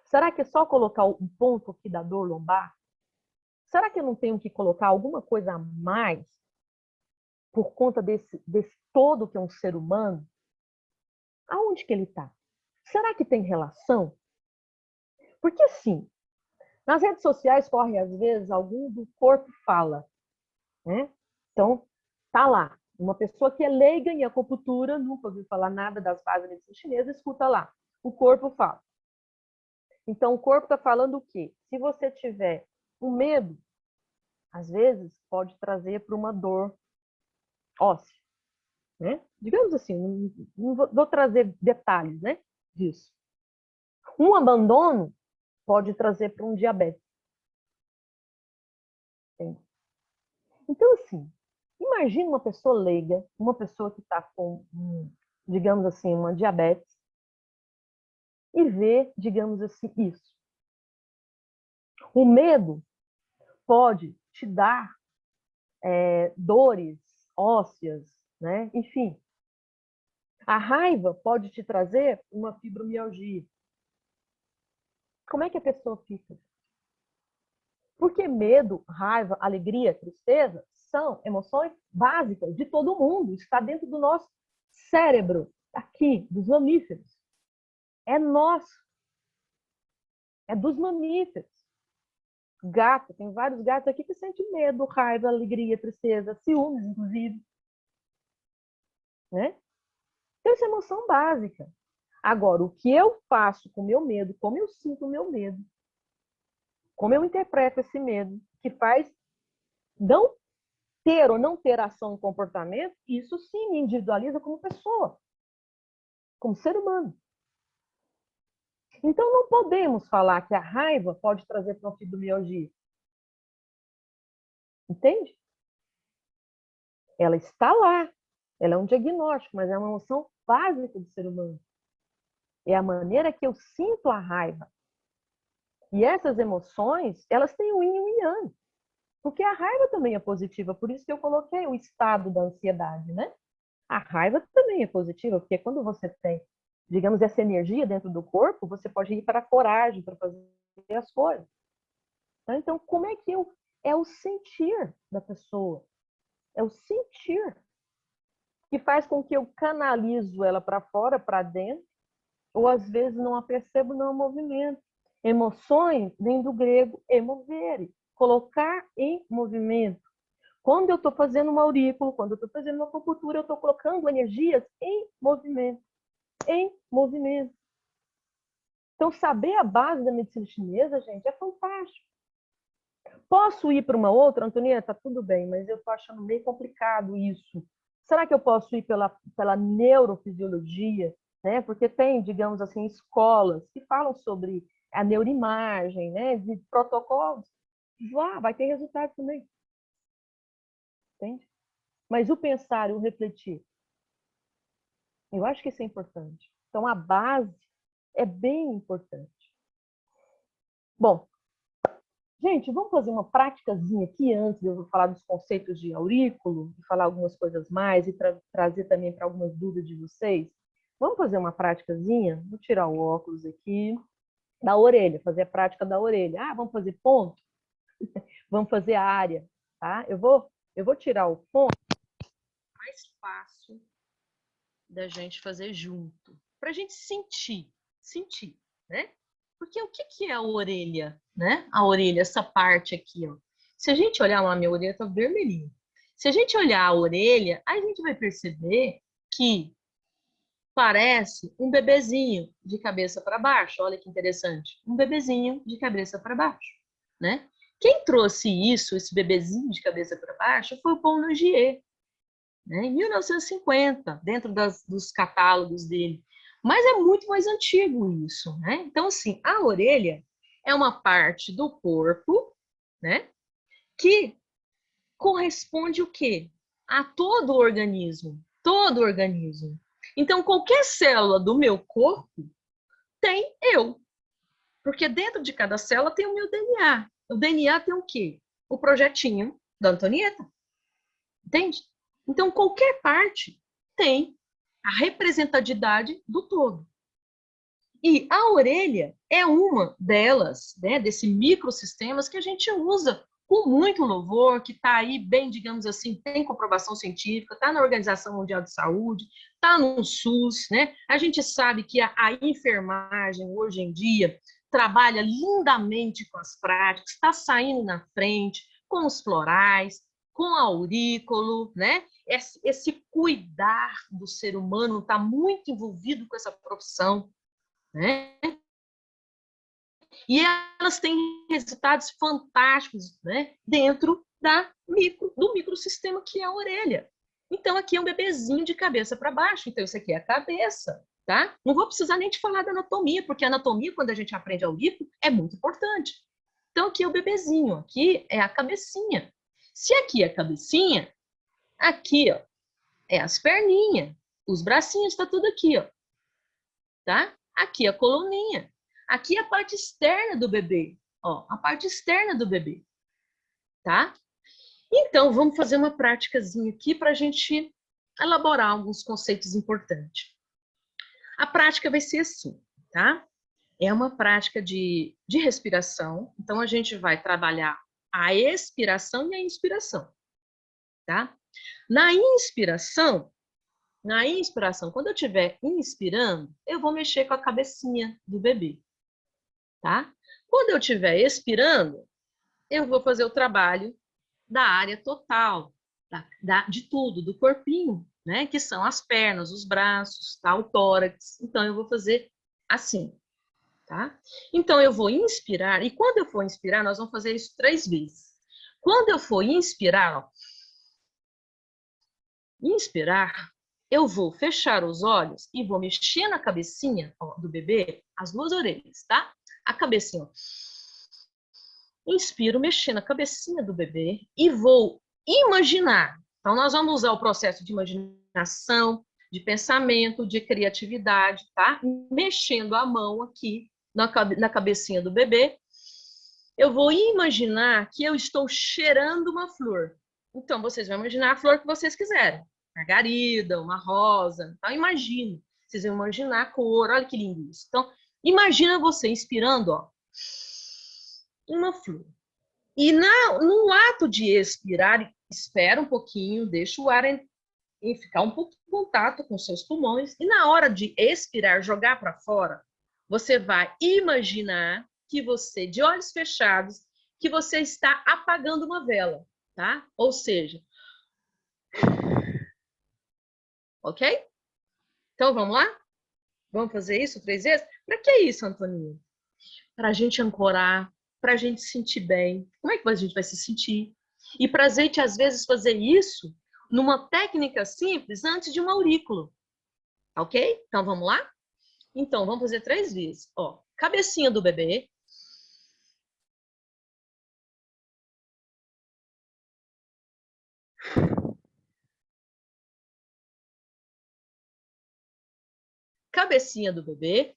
Será que é só colocar o ponto aqui da dor lombar? Será que eu não tenho que colocar alguma coisa a mais por conta desse todo que é um ser humano? Aonde que ele está? Será que tem relação? Porque assim, nas redes sociais corre às vezes algum do corpo fala, né? Então, tá lá, uma pessoa que é leiga em acupuntura, nunca ouviu falar nada das bases da medicina chinesa, escuta lá, o corpo fala. Então, o corpo está falando o quê? Se você tiver um medo, às vezes pode trazer para uma dor óssea, né? Digamos assim, não vou trazer detalhes, né, disso. Um abandono pode trazer para um diabetes. Então, assim, imagine uma pessoa leiga, uma pessoa que está com, digamos assim, uma diabetes, e ver, digamos assim, isso. O medo pode te dar dores ósseas, né? Enfim. A raiva pode te trazer uma fibromialgia. Como é que a pessoa fica? Porque medo, raiva, alegria, tristeza são emoções básicas de todo mundo. Está dentro do nosso cérebro, aqui, dos mamíferos. É nosso. É dos mamíferos. Gato, tem vários gatos aqui que sentem medo, raiva, alegria, tristeza, ciúmes, inclusive. Né? Então, isso é emoção básica. Agora, o que eu faço com o meu medo, como eu sinto o meu medo, como eu interpreto esse medo, que faz não ter ou não ter ação e comportamento, isso sim me individualiza como pessoa, como ser humano. Então, não podemos falar que a raiva pode trazer para uma fibromialgia. Entende? Ela está lá. Ela é um diagnóstico, mas é uma emoção básica do ser humano. É a maneira que eu sinto a raiva. E essas emoções, elas têm o yin e o yang. Porque a raiva também é positiva, por isso que eu coloquei o estado da ansiedade, né? A raiva também é positiva, porque quando você tem, digamos, essa energia dentro do corpo, você pode ir para a coragem, para fazer as coisas. Então, como é que eu... É o sentir da pessoa. É o sentir que faz com que eu canalizo ela para fora, para dentro, ou às vezes não a percebo, não a movimento. Emoções vem do grego emovere, colocar em movimento. Quando eu estou fazendo uma aurícula, quando eu estou fazendo uma acupuntura, eu estou colocando energias em movimento. Em movimento. Então, saber a base da medicina chinesa, gente, é fantástico. Posso ir para uma outra, Antonieta? Tudo bem, mas eu estou achando meio complicado isso. Será que eu posso ir pela neurofisiologia? Né? Porque tem, digamos assim, escolas que falam sobre a neuroimagem, né? De protocolos. Vai ter resultado também. Entende? Mas o pensar e o refletir, eu acho que isso é importante. Então, a base é bem importante. Bom, gente, vamos fazer uma práticazinha aqui antes de eu falar dos conceitos de aurículo, e falar algumas coisas mais e trazer também para algumas dúvidas de vocês. Vamos fazer uma práticazinha? Vou tirar o óculos aqui, da orelha, fazer a prática da orelha. Ah, vamos fazer ponto? Vamos fazer a área, tá? Eu vou tirar o ponto. Mais fácil da gente fazer junto, para a gente sentir, né? Porque o que é a orelha, né? A orelha, essa parte aqui, ó. Se a gente olhar lá, minha orelha tá vermelhinha. Se a gente olhar a orelha, a gente vai perceber que parece um bebezinho de cabeça para baixo. Olha que interessante. Um bebezinho de cabeça para baixo, né? Quem trouxe isso, esse bebezinho de cabeça para baixo, foi o Paul Nogier, né? Em 1950, dentro dos catálogos dele. Mas é muito mais antigo isso, né? Então, assim, a orelha é uma parte do corpo, né? Que corresponde o quê? A todo o organismo. Todo o organismo. Então, qualquer célula do meu corpo tem eu. Porque dentro de cada célula tem o meu DNA. O DNA tem o quê? O projetinho da Antonieta. Entende? Então, qualquer parte tem a representatividade do todo. E a orelha é uma delas, né, desses microsistemas que a gente usa com muito louvor, que está aí bem, digamos assim, tem comprovação científica, está na Organização Mundial de Saúde, está no SUS, né? A gente sabe que a enfermagem, hoje em dia, trabalha lindamente com as práticas, está saindo na frente, com os florais, com a aurículo, né? Esse cuidar do ser humano está muito envolvido com essa profissão, né? E elas têm resultados fantásticos, né? Dentro do microsistema que é a orelha. Então, aqui é um bebezinho de cabeça para baixo. Então, isso aqui é a cabeça, tá? Não vou precisar nem te falar da anatomia, porque a anatomia, quando a gente aprende aurículo, é muito importante. Então, aqui é o bebezinho, aqui é a cabecinha. Se aqui é a cabecinha, aqui, ó, é as perninhas, os bracinhos, tá tudo aqui, ó. Tá? Aqui é a coluninha. Aqui é a parte externa do bebê. Ó, a parte externa do bebê. Tá? Então, vamos fazer uma práticazinha aqui para a gente elaborar alguns conceitos importantes. A prática vai ser assim, tá? É uma prática de respiração. Então, a gente vai trabalhar a expiração e a inspiração. Tá? Na inspiração, quando eu estiver inspirando, eu vou mexer com a cabecinha do bebê, tá? Quando eu estiver expirando, eu vou fazer o trabalho da área total, de tudo, do corpinho, né? Que são as pernas, os braços, tá? O tórax. Então, eu vou fazer assim, tá? Então, eu vou inspirar, e quando eu for inspirar, nós vamos fazer isso 3 vezes. Quando eu for inspirar, ó, inspirar, eu vou fechar os olhos e vou mexer na cabecinha, ó, do bebê, as 2 orelhas, tá? A cabecinha, ó. Inspiro, mexer na cabecinha do bebê e vou imaginar. Então, nós vamos usar o processo de imaginação, de pensamento, de criatividade, tá? Mexendo a mão aqui na cabecinha do bebê. Eu vou imaginar que eu estou cheirando uma flor. Então, vocês vão imaginar a flor que vocês quiserem. Margarida, uma rosa. Então, imagine. Vocês vão imaginar a cor. Olha que lindo isso. Então, imagina você inspirando, ó, uma flor. E no ato de expirar, espera um pouquinho, deixa o ar ficar um pouco em contato com seus pulmões. E na hora de expirar, jogar para fora, você vai imaginar que você, de olhos fechados, que você está apagando uma vela, tá? Ou seja, ok? Então, vamos lá? Vamos fazer isso 3 vezes? Para que isso, Antoninha? Para a gente ancorar, para a gente se sentir bem. Como é que a gente vai se sentir? E para a gente, às vezes, fazer isso numa técnica simples antes de um aurículo. Ok? Então, vamos lá? Então, vamos fazer 3 vezes. Ó, cabecinha do bebê. Cabecinha do bebê.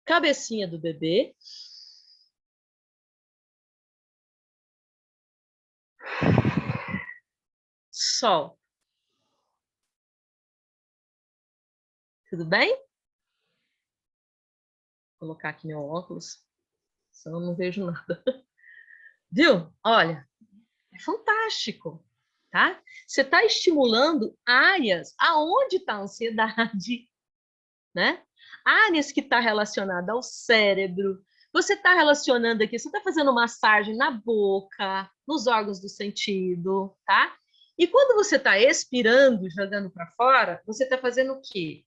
Cabecinha do bebê. Sol. Tudo bem? Vou colocar aqui meu óculos, senão eu não vejo nada. Viu? Olha, é fantástico, tá? Você está estimulando áreas aonde está a ansiedade, né? Áreas que está relacionada ao cérebro. Você está relacionando aqui, você está fazendo massagem na boca, nos órgãos do sentido, tá? E quando você está expirando, jogando para fora, você está fazendo o quê?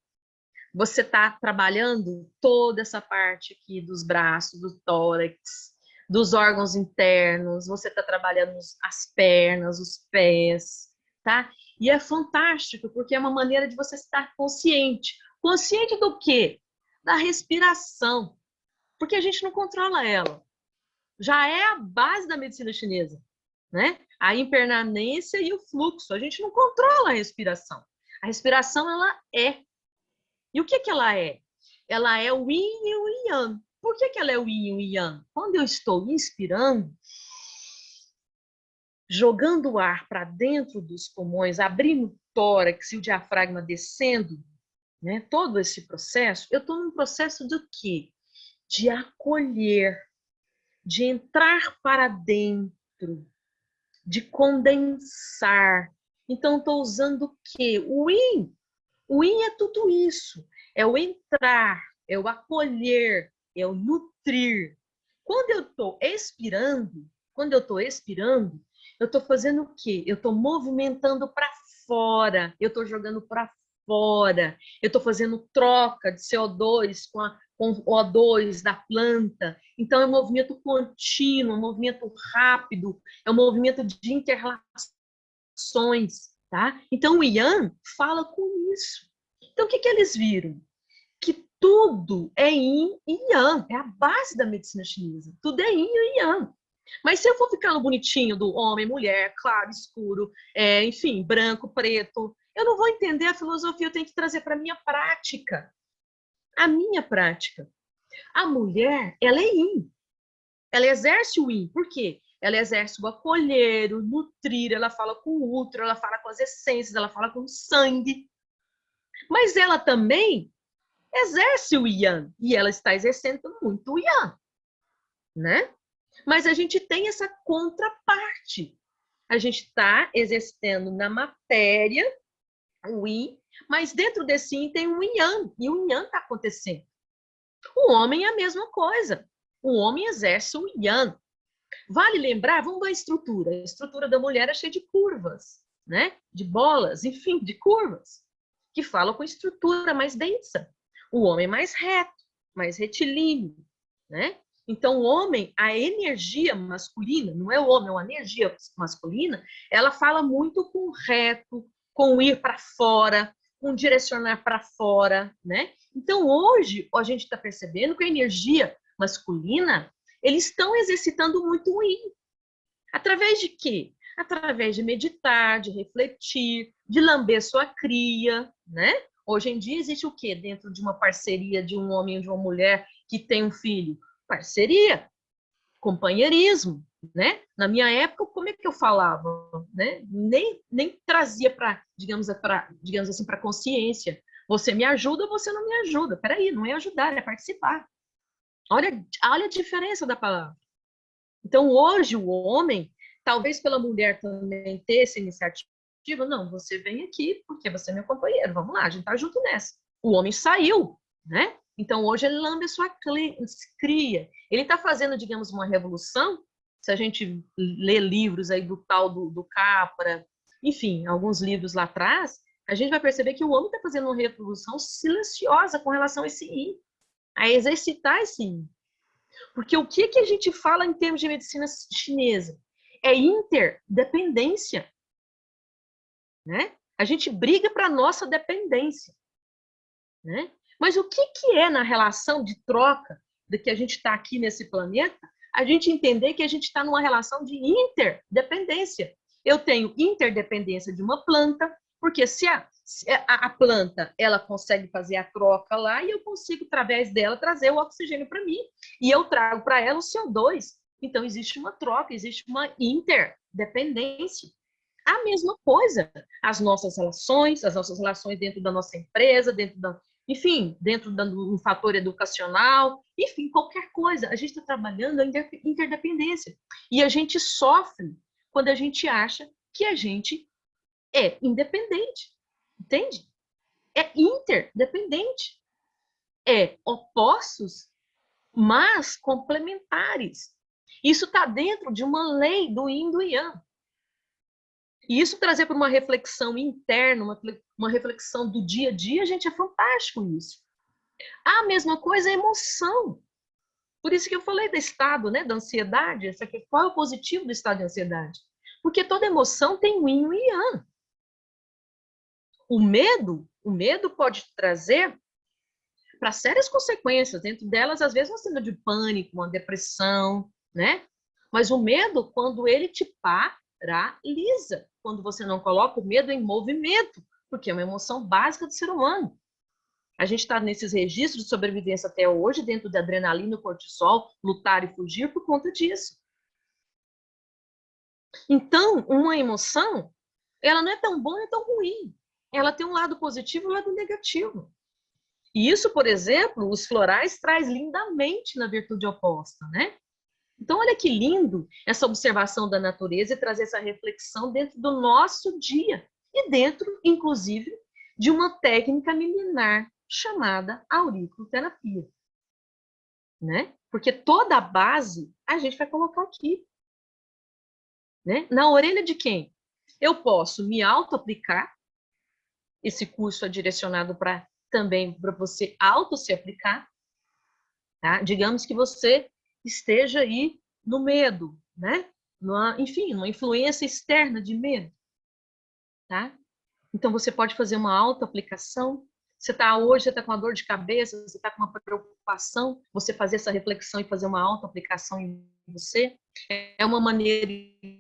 Você está trabalhando toda essa parte aqui dos braços, do tórax, dos órgãos internos, você está trabalhando as pernas, os pés, tá? E é fantástico, porque é uma maneira de você estar consciente. Consciente do quê? Da respiração. Porque a gente não controla ela. Já é a base da medicina chinesa, né? A impermanência e o fluxo. A gente não controla a respiração. A respiração, ela é. E o que que ela é? Ela é o yin e o yang. Por que que ela é o yin e o yang? Quando eu estou inspirando, jogando o ar para dentro dos pulmões, abrindo o tórax e o diafragma descendo, né? Todo esse processo, eu estou num processo de quê? De acolher, de entrar para dentro, de condensar. Então, estou usando o quê? O yin. O yin é tudo isso. É o entrar, é o acolher, é o nutrir. Quando eu estou expirando, eu estou fazendo o quê? Eu estou movimentando para fora, eu estou jogando para fora, eu estou fazendo troca de CO2 com o O2 da planta. Então, é um movimento contínuo, um movimento rápido, é um movimento de interrelações, tá? Então, o Yang fala com isso. Então, o que que eles viram? Que tudo é yin e yang, é a base da medicina chinesa. Tudo é yin e yang. Mas se eu for ficar no bonitinho do homem, mulher, claro, escuro, enfim, branco, preto, eu não vou entender a filosofia, eu tenho que trazer para a minha prática. A minha prática. A mulher, ela é yin. Ela exerce o yin. Por quê? Ela exerce o acolher, o nutrir, ela fala com o útero, ela fala com as essências, ela fala com o sangue. Mas ela também exerce o yang, e ela está exercendo muito o yang, né? Mas a gente tem essa contraparte. A gente está exercendo na matéria o yin, mas dentro desse yin tem um yang, e o yang está acontecendo. O homem é a mesma coisa. O homem exerce o yang. Vale lembrar, vamos ver a estrutura. A estrutura da mulher é cheia de curvas, né? De bolas, enfim, de curvas, que falam com estrutura mais densa. O homem mais reto, mais retilíneo, né? Então, o homem, a energia masculina, não é o homem, é uma energia masculina, ela fala muito com o reto, com o ir para fora, com direcionar para fora, né? Então, hoje, a gente está percebendo que a energia masculina, eles estão exercitando muito o yin. Através de quê? Através de meditar, de refletir, de lamber sua cria, né? Hoje em dia existe o quê? Dentro de uma parceria de um homem e de uma mulher que tem um filho? Parceria, companheirismo, né? Na minha época, como é que eu falava? Né? Nem trazia para, digamos assim, para consciência. Você me ajuda ou você não me ajuda. Peraí, não é ajudar, é participar. Olha a diferença da palavra. Então, hoje, o homem, talvez pela mulher também ter essa iniciativa, não, você vem aqui porque você é meu companheiro, vamos lá, a gente tá junto nessa. O homem saiu, né? Então, hoje ele lambe a sua cria. Ele está fazendo, digamos, uma revolução se a gente lê livros aí do tal do Capra, enfim, alguns livros lá atrás, a gente vai perceber que o homem está fazendo uma reprodução silenciosa com relação a esse yin, a exercitar esse yin. Porque o que a gente fala em termos de medicina chinesa? É interdependência, né? A gente briga para a nossa dependência, né? Mas o que é na relação de troca de que a gente está aqui nesse planeta, a gente entender que a gente está numa relação de interdependência. Eu tenho interdependência de uma planta, porque se a planta ela consegue fazer a troca lá e eu consigo, através dela, trazer o oxigênio para mim. E eu trago para ela o CO2. Então, existe uma troca, existe uma interdependência. A mesma coisa, as nossas relações dentro da nossa empresa, enfim, dentro de um fator educacional, enfim, qualquer coisa. A gente está trabalhando a interdependência. E a gente sofre quando a gente acha que a gente é independente. Entende? É interdependente. É opostos, mas complementares. Isso está dentro de uma lei do Yin e do Yang. E isso trazer para uma reflexão interna, uma reflexão do dia a dia, gente, é fantástico isso. A mesma coisa é emoção. Por isso que eu falei do estado, né, da ansiedade. Qual é o positivo do estado de ansiedade? Porque toda emoção tem um yin e um yang. O medo pode trazer para sérias consequências, dentro delas, às vezes, uma cena de pânico, uma depressão, né? Mas o medo, quando ele te paralisa, quando você não coloca o medo em movimento, porque é uma emoção básica do ser humano. A gente está nesses registros de sobrevivência até hoje, dentro da adrenalina, cortisol, lutar e fugir por conta disso. Então, uma emoção, ela não é tão boa, não é tão ruim. Ela tem um lado positivo e um lado negativo. E isso, por exemplo, os florais traz lindamente na virtude oposta, né? Então, olha que lindo essa observação da natureza e trazer essa reflexão dentro do nosso dia e dentro, inclusive, de uma técnica milenar chamada auriculoterapia, né? Porque toda a base a gente vai colocar aqui, né? Na orelha de quem? Eu posso me auto-aplicar, esse curso é direcionado também para você auto se aplicar, tá? Digamos que você esteja aí no medo, né? Enfim, numa influência externa de medo, tá? Então, você pode fazer uma auto-aplicação. Você está com uma dor de cabeça, você está com uma preocupação, você fazer essa reflexão e fazer uma auto-aplicação em você. É uma maneira,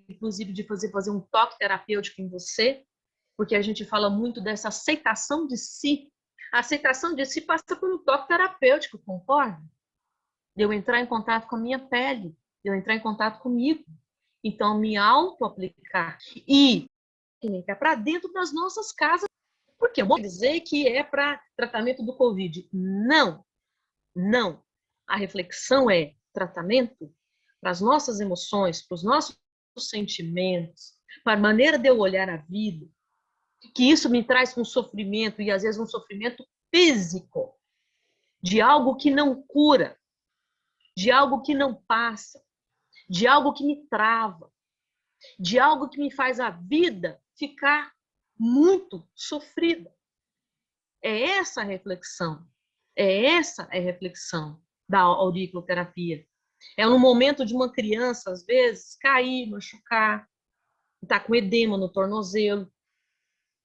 inclusive, de fazer um toque terapêutico em você, porque a gente fala muito dessa aceitação de si. A aceitação de si passa por um toque terapêutico, concorda? De eu entrar em contato com a minha pele, de eu entrar em contato comigo. Então, me auto-aplicar. E para dentro das nossas casas. Porque eu vou dizer que é para tratamento do Covid. Não, não. A reflexão é tratamento para as nossas emoções, para os nossos sentimentos, para a maneira de eu olhar a vida, que isso me traz um sofrimento, e às vezes um sofrimento físico, de algo que não cura, de algo que não passa, de algo que me trava, de algo que me faz a vida ficar muito sofrida. É essa a reflexão. Essa é a reflexão da auriculoterapia. É no momento de uma criança, às vezes, cair, machucar, estar com edema no tornozelo.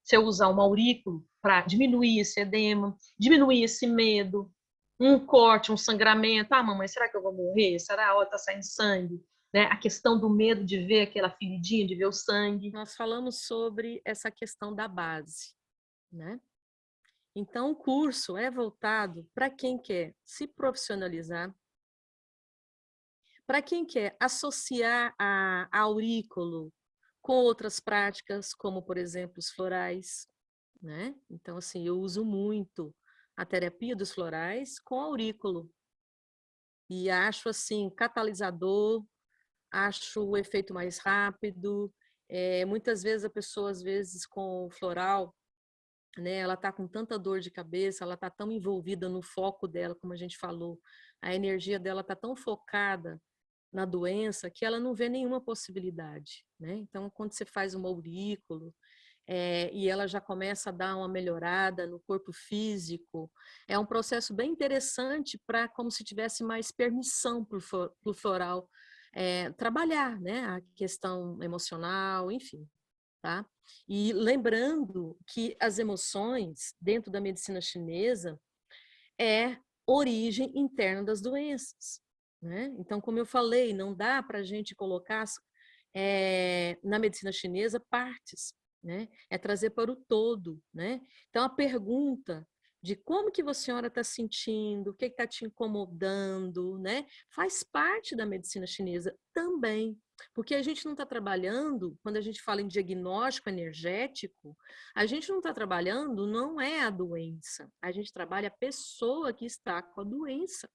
Se eu usar um aurículo para diminuir esse edema, diminuir esse medo, um corte, um sangramento. Ah, mamãe, será que eu vou morrer? Será? Ó, tá saindo sangue. Né? A questão do medo de ver aquela feridinha, de ver o sangue. Nós falamos sobre essa questão da base, né? Então, o curso é voltado para quem quer se profissionalizar, para quem quer associar a aurículo com outras práticas, como, por exemplo, os florais, né? Então, assim, eu uso muito a terapia dos florais com aurículo e acho, assim, catalisador, acho o efeito mais rápido. Muitas vezes a pessoa, às vezes, com o floral, né, ela está com tanta dor de cabeça, ela está tão envolvida no foco dela, como a gente falou, a energia dela está tão focada na doença que ela não vê nenhuma possibilidade, né? Então, quando você faz um aurículo, e ela já começa a dar uma melhorada no corpo físico, é um processo bem interessante para, como se tivesse mais permissão para o floral trabalhar, né? A questão emocional, enfim, tá? E lembrando que as emoções, dentro da medicina chinesa, é origem interna das doenças, né? Então, como eu falei, não dá para a gente colocar na medicina chinesa partes, né? É trazer para o todo, né? Então, a pergunta de como que a senhora está sentindo, o que está te incomodando, né? Faz parte da medicina chinesa também, porque a gente não está trabalhando, quando a gente fala em diagnóstico energético, a gente não está trabalhando, não é a doença, a gente trabalha a pessoa que está com a doença,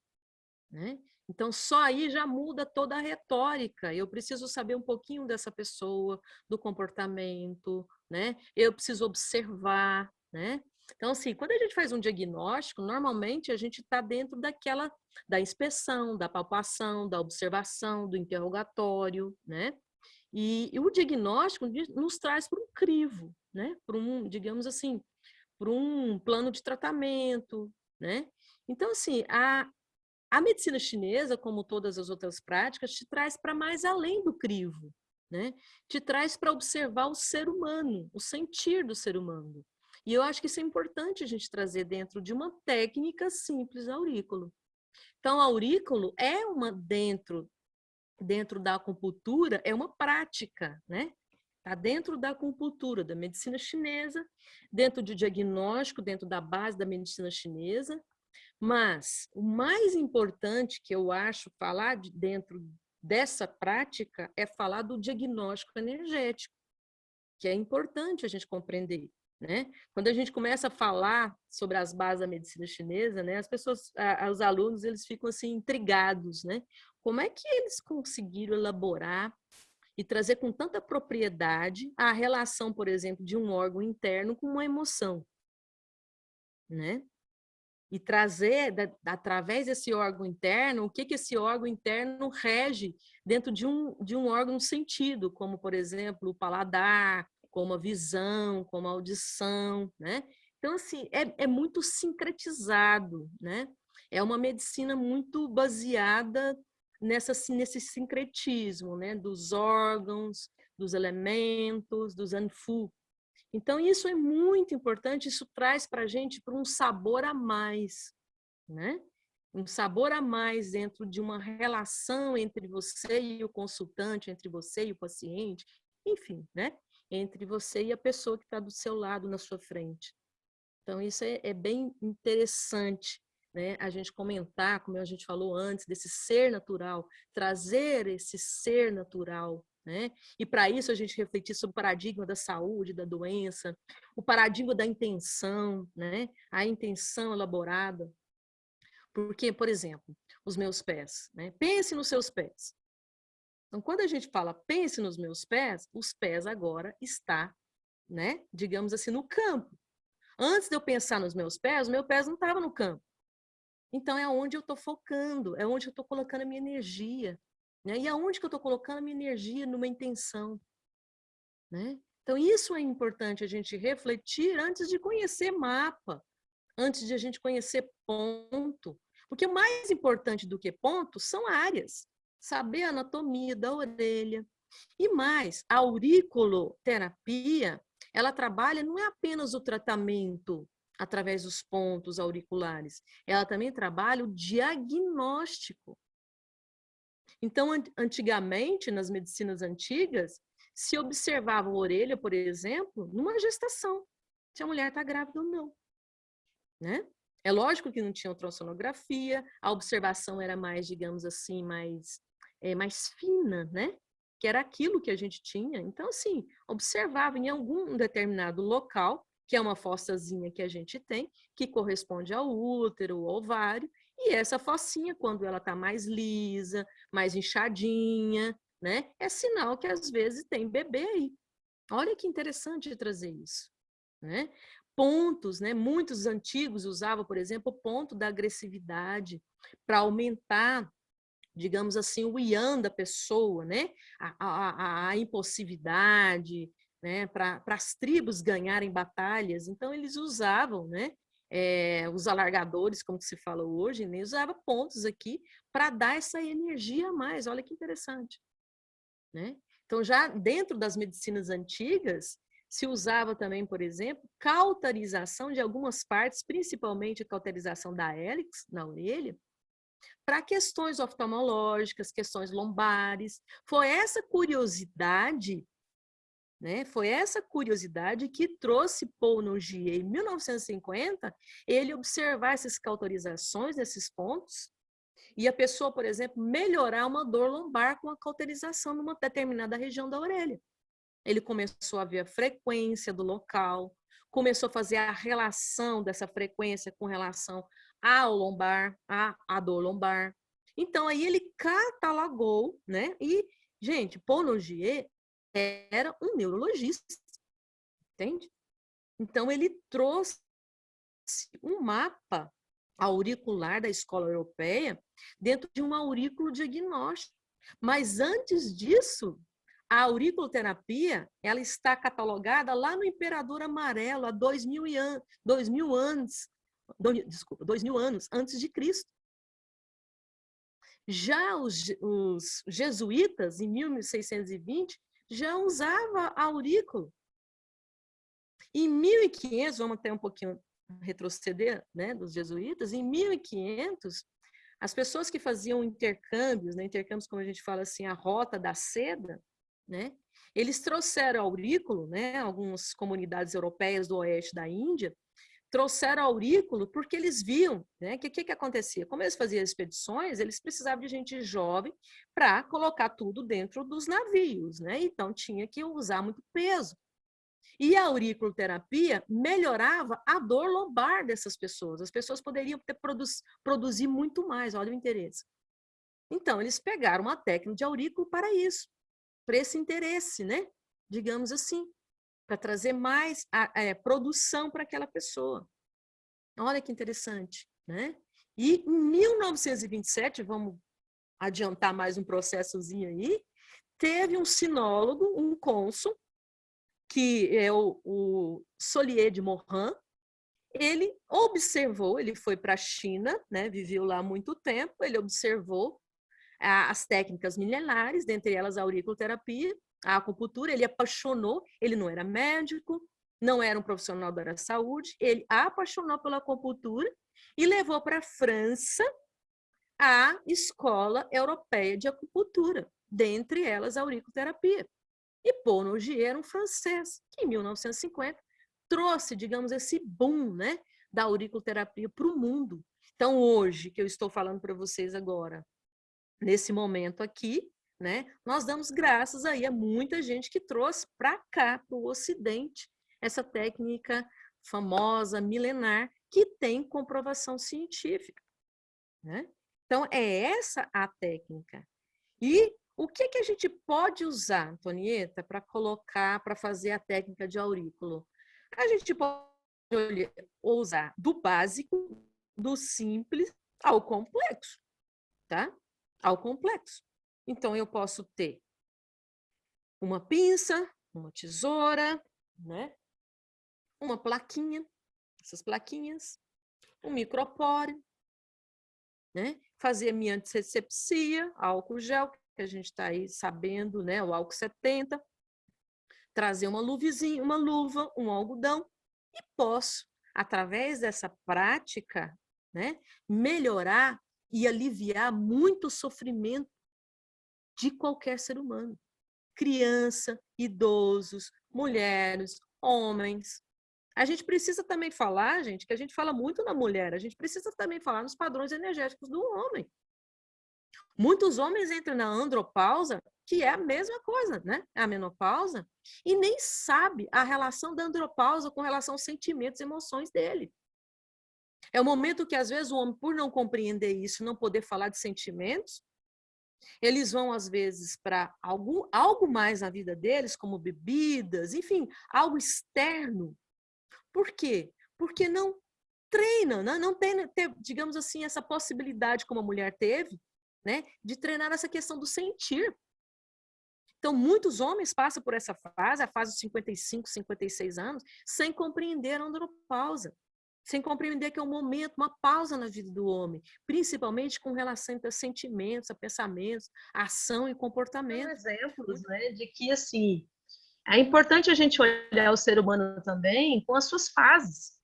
né? Então, só aí já muda toda a retórica. Eu preciso saber um pouquinho dessa pessoa, do comportamento, né? Eu preciso observar, né? Então, assim, quando a gente faz um diagnóstico, normalmente a gente está dentro da inspeção, da palpação, da observação, do interrogatório, né? E o diagnóstico nos traz para um crivo, né? Para digamos assim, para um plano de tratamento, né? Então, assim, a medicina chinesa, como todas as outras práticas, te traz para mais além do crivo, né? Te traz para observar o ser humano, o sentir do ser humano. E eu acho que isso é importante a gente trazer dentro de uma técnica simples, aurículo. Então, aurículo é dentro da acupuntura, é uma prática, né? Está dentro da acupuntura, da medicina chinesa, dentro do diagnóstico, dentro da base da medicina chinesa. Mas o mais importante que eu acho falar dentro dessa prática é falar do diagnóstico energético, que é importante a gente compreender, né? Quando a gente começa a falar sobre as bases da medicina chinesa, né, as pessoas, os alunos, eles ficam assim intrigados, né? Como é que eles conseguiram elaborar e trazer com tanta propriedade a relação, por exemplo, de um órgão interno com uma emoção, né? E trazer, através desse órgão interno, o que esse órgão interno rege dentro de um órgão no sentido, como, por exemplo, o paladar, como a visão, como a audição, né? Então, assim, é muito sincretizado, né? É uma medicina muito baseada nesse sincretismo, né? Dos órgãos, dos elementos, dos anfu. Então, isso é muito importante, isso traz para a gente um sabor a mais, né? Um sabor a mais dentro de uma relação entre você e o consultante, entre você e o paciente, enfim, né? Entre você e a pessoa que está do seu lado, na sua frente. Então, isso é bem interessante, né? A gente comentar, como a gente falou antes, desse ser natural, trazer esse ser natural, né? E para isso a gente refletir sobre o paradigma da saúde, da doença, o paradigma da intenção, né? A intenção elaborada. Porque, por exemplo, os meus pés, né? Pense nos seus pés. Então, quando a gente fala pense nos meus pés, os pés agora está, né? Digamos assim, no campo. Antes de eu pensar nos meus pés não estavam no campo. Então, é onde eu estou focando, é onde eu estou colocando a minha energia. Né? E aonde que eu estou colocando a minha energia numa intenção. Né? Então, isso é importante a gente refletir antes de conhecer mapa, antes de a gente conhecer ponto. Porque o mais importante do que ponto são áreas. Saber a anatomia da orelha. E mais, a auriculoterapia, ela trabalha não é apenas o tratamento através dos pontos auriculares, ela também trabalha o diagnóstico. Então, antigamente, nas medicinas antigas, se observava a orelha, por exemplo, numa gestação, se a mulher está grávida ou não. Né? É lógico que não tinha ultrassonografia, a observação era mais, digamos assim, mais fina, né? Que era aquilo que a gente tinha. Então, assim, observava em algum determinado local, que é uma fossazinha que a gente tem, que corresponde ao útero, ao ovário, e essa fossinha, quando ela está mais lisa, mais inchadinha, né? É sinal que às vezes tem bebê aí. Olha que interessante trazer isso, né? Pontos, né? Muitos antigos usavam, por exemplo, o ponto da agressividade para aumentar digamos assim, o yang da pessoa, né? A impulsividade, né? Para as tribos ganharem batalhas. Então, eles usavam, né? Os alargadores, como se fala hoje, né? Usava pontos aqui para dar essa energia a mais. Olha que interessante, né? Então, já dentro das medicinas antigas, se usava também, por exemplo, cauterização de algumas partes, principalmente a cauterização da hélix, na orelha, para questões oftalmológicas, questões lombares. Foi essa curiosidade, né? Foi essa curiosidade que trouxe Paul Nogier, em 1950, ele observar essas cauterizações nesses pontos, e a pessoa, por exemplo, melhorar uma dor lombar com a cauterização numa determinada região da orelha. Ele começou a ver a frequência do local, começou a fazer a relação dessa frequência com relação ao lombar, à dor lombar. Então, aí ele catalogou, né? E, gente, Paul Nogier era um neurologista, entende? Então, ele trouxe um mapa auricular da escola europeia dentro de um aurículo diagnóstico. Mas, antes disso, a auriculoterapia, ela está catalogada lá no Imperador Amarelo, há 2000 anos, 2000 anos antes de Cristo. Já os jesuítas, em 1620, já usavam aurículo. Em 1500, vamos até um pouquinho retroceder, né, dos jesuítas, em 1500, as pessoas que faziam intercâmbios, né, intercâmbios, como a gente fala assim, a rota da seda, né, eles trouxeram aurículo, né, algumas comunidades europeias do oeste da Índia, trouxeram aurículo porque eles viam, né, que acontecia. Como eles faziam expedições, eles precisavam de gente jovem para colocar tudo dentro dos navios, né, então tinha que usar muito peso. E a auriculoterapia melhorava a dor lombar dessas pessoas. As pessoas poderiam produzir muito mais, olha o interesse. Então, eles pegaram uma técnica de aurículo para isso, para esse interesse, né? Digamos assim, para trazer mais produção para aquela pessoa. Olha que interessante, né? E em 1927, vamos adiantar mais um processozinho aí, teve um sinólogo, um cônsul, que é o Solier de Morin. Ele observou, ele foi para a China, né, viveu lá há muito tempo, ele observou as técnicas milenares, dentre elas a auriculoterapia, a acupuntura, ele apaixonou, ele não era médico, não era um profissional da área da saúde, ele apaixonou pela acupuntura e levou para a França a Escola Europeia de Acupuntura, dentre elas a auriculoterapia. E Paul Nogier era um francês, que em 1950 trouxe, digamos, esse boom, né, da auriculoterapia para o mundo. Então, hoje, que eu estou falando para vocês agora, nesse momento aqui, né, nós damos graças aí a muita gente que trouxe para cá, para o Ocidente, essa técnica famosa, milenar, que tem comprovação científica, né? Então, é essa a técnica. E o que a gente pode usar, Antonieta, para colocar, para fazer a técnica de aurículo? A gente pode usar do básico, do simples ao complexo, tá? Ao complexo. Então, eu posso ter uma pinça, uma tesoura, né? Uma plaquinha, essas plaquinhas, um micropore, né? Fazer a minha antisepsia, álcool gel, que a gente está aí sabendo, né? O álcool 70, trazer uma luvezinha, uma luva, um algodão, e posso, através dessa prática, né, melhorar e aliviar muito sofrimento de qualquer ser humano. Criança, idosos, mulheres, homens. A gente precisa também falar, gente, que a gente fala muito na mulher, a gente precisa também falar nos padrões energéticos do homem. Muitos homens entram na andropausa, que é a mesma coisa, né? A menopausa, e nem sabe a relação da andropausa com relação aos sentimentos e emoções dele. É o momento que, às vezes, o homem, por não compreender isso, não poder falar de sentimentos, eles vão, às vezes, para algo mais na vida deles, como bebidas, enfim, algo externo. Por quê? Porque não treinam, não tem, digamos assim, essa possibilidade como a mulher teve, né? De treinar essa questão do sentir. Então, muitos homens passam por essa fase, a fase dos 55, 56 anos, sem compreender a andropausa, sem compreender que é um momento, uma pausa na vida do homem, principalmente com relação a sentimentos, a pensamentos, a ação e comportamento. Exemplos, né, de que, assim, é importante a gente olhar o ser humano também com as suas fases,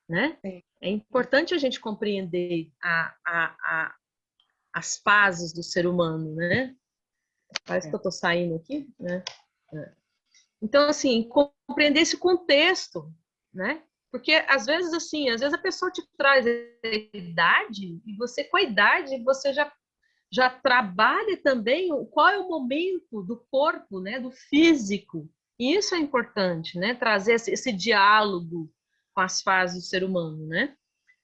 né? É importante a gente compreender as fases do ser humano, né? Parece que eu estou saindo aqui, né? Então, assim, compreender esse contexto, né? Porque, às vezes, assim, às vezes a pessoa te traz a idade, e você, com a idade, você já trabalha também qual é o momento do corpo, né? Do físico. E isso é importante, né? Trazer esse diálogo com as fases do ser humano, né?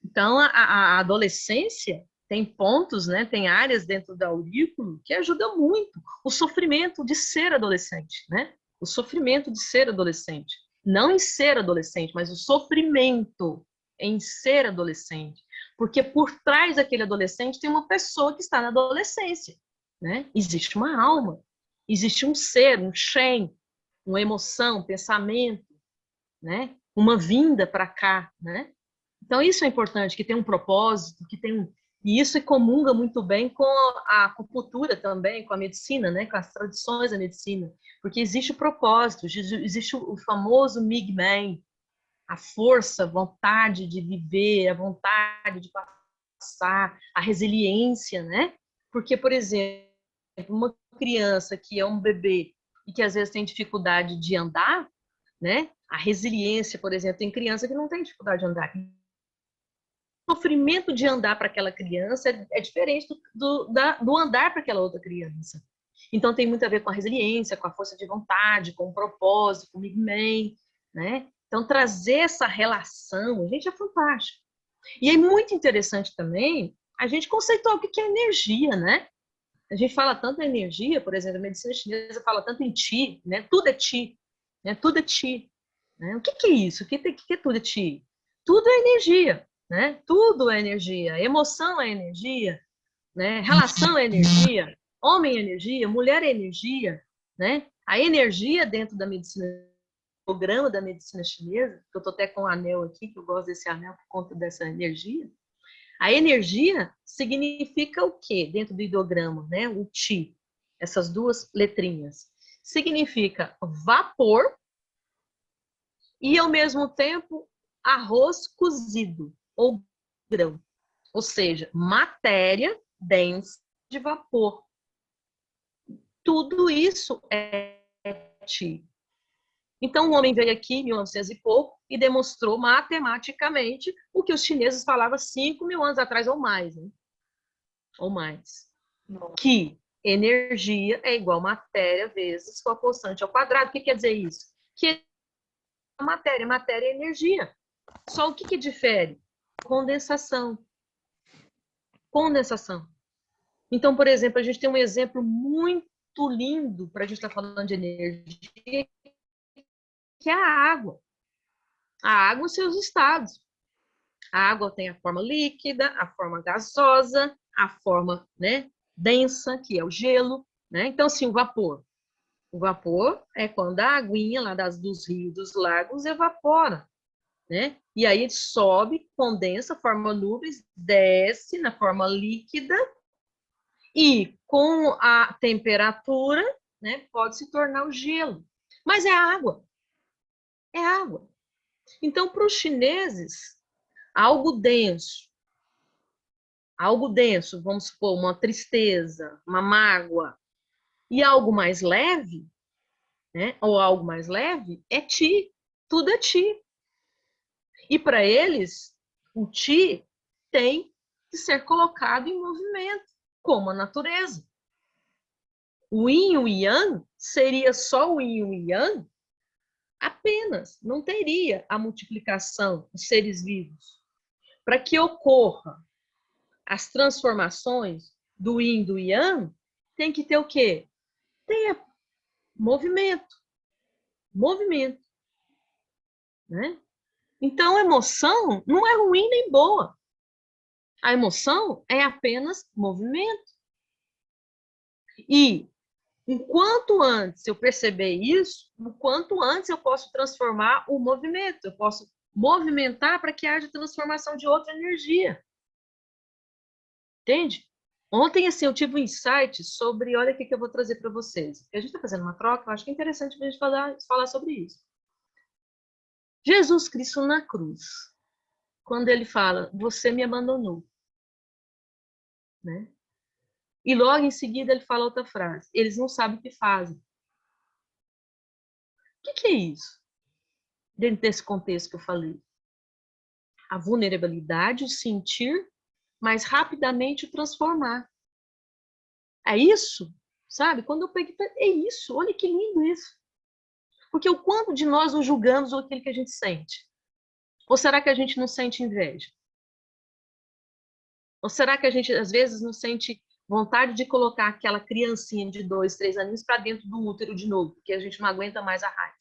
Então, a adolescência tem pontos, né? Tem áreas dentro da aurículo que ajudam muito. O sofrimento de ser adolescente, né? O sofrimento de ser adolescente. Não em ser adolescente, mas o sofrimento em ser adolescente. Porque por trás daquele adolescente tem uma pessoa que está na adolescência, né? Existe uma alma, existe um ser, um shen, uma emoção, um pensamento, né? Uma vinda para cá, né? Então, isso é importante, que tem um propósito, que tem um... E isso comunga muito bem com a acupuntura também, com a medicina, né? Com as tradições da medicina. Porque existe o propósito, existe o famoso Migman, a força, a vontade de viver, a vontade de passar, a resiliência, né? Porque, por exemplo, uma criança que é um bebê e que às vezes tem dificuldade de andar, né? A resiliência, por exemplo, tem criança que não tem dificuldade de andar. O sofrimento de andar para aquela criança é diferente do andar para aquela outra criança. Então, tem muito a ver com a resiliência, com a força de vontade, com o propósito, com o Migman, né? Então, trazer essa relação, gente, é fantástico. E é muito interessante também a gente conceituar o que é energia, né? A gente fala tanto em energia, por exemplo, a medicina chinesa fala tanto em Qi, né? Tudo é Qi, né? Tudo é Qi. Né? O que é isso? O que é tudo é Qi? Tudo é energia, né? Tudo é energia. Emoção é energia, né? Relação é energia. Homem é energia, mulher é energia, né? A energia dentro da medicina, programa da medicina chinesa, que eu estou até com um anel aqui, que eu gosto desse anel por conta dessa energia. A energia significa o quê dentro do ideograma, né? O Qi, essas duas letrinhas. Significa vapor e, ao mesmo tempo, arroz cozido ou grão. Ou seja, matéria densa de vapor. Tudo isso é Qi. Então, o homem veio aqui em 1900 e pouco e demonstrou matematicamente o que os chineses falavam 5.000 anos atrás ou mais. Né? Ou mais. Que energia é igual matéria vezes sua constante ao quadrado. O que quer dizer isso? Que matéria é energia. Só o que difere? Condensação. Condensação. Então, por exemplo, a gente tem um exemplo muito lindo para a gente estar falando de energia, que é a água. A água e seus estados. A água tem a forma líquida, a forma gasosa, a forma, né, densa, que é o gelo. Né? Então, assim, o vapor. O vapor é quando a aguinha lá dos rios, dos lagos, evapora. Né? E aí ele sobe, condensa, forma nuvens, desce na forma líquida e com a temperatura, né, pode se tornar o gelo. Mas é água. É água. Então, para os chineses, algo denso, vamos supor, uma tristeza, uma mágoa, e algo mais leve, né, ou algo mais leve, é Qi. Tudo é Qi. E para eles, o Qi tem que ser colocado em movimento, como a natureza. O Yin e o Yang seria só o Yin e o Yang apenas, não teria a multiplicação dos seres vivos. Para que ocorra as transformações do Yin e do Yang, tem que ter o quê? Tempo, movimento. Movimento. Né? Então, a emoção não é ruim nem boa. A emoção é apenas movimento. E o quanto antes eu perceber isso, o quanto antes eu posso transformar o movimento, eu posso movimentar para que haja transformação de outra energia. Entende? Ontem, assim, eu tive um insight sobre, olha o que eu vou trazer para vocês. A gente está fazendo uma troca, eu acho que é interessante a gente falar sobre isso. Jesus Cristo na cruz, quando ele fala, você me abandonou, né? E logo em seguida ele fala outra frase, eles não sabem o que fazem. O que é isso? Dentro desse contexto que eu falei. A vulnerabilidade, o sentir, mas rapidamente o transformar. É isso, sabe? Quando eu peguei, é isso, olha que lindo isso. Porque o quanto de nós nos julgamos ou aquilo que a gente sente? Ou será que a gente não sente inveja? Ou será que a gente, às vezes, não sente vontade de colocar aquela criancinha de 2, 3 aninhos para dentro do útero de novo, porque a gente não aguenta mais a raiva?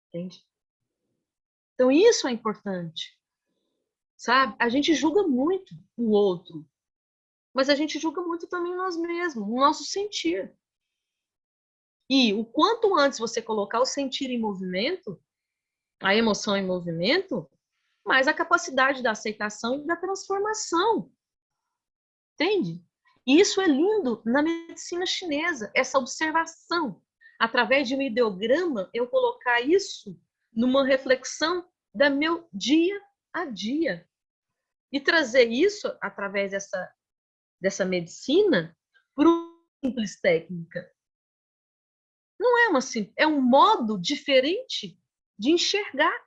Entende? Então, isso é importante, sabe? A gente julga muito o outro, mas a gente julga muito também nós mesmos, o nosso sentir. E o quanto antes você colocar o sentir em movimento, a emoção em movimento, mais a capacidade da aceitação e da transformação. Entende? E isso é lindo na medicina chinesa, essa observação. Através de um ideograma, eu colocar isso numa reflexão do meu dia a dia. E trazer isso, através dessa medicina, para uma simples técnica. Não é uma simples, é um modo diferente de enxergar.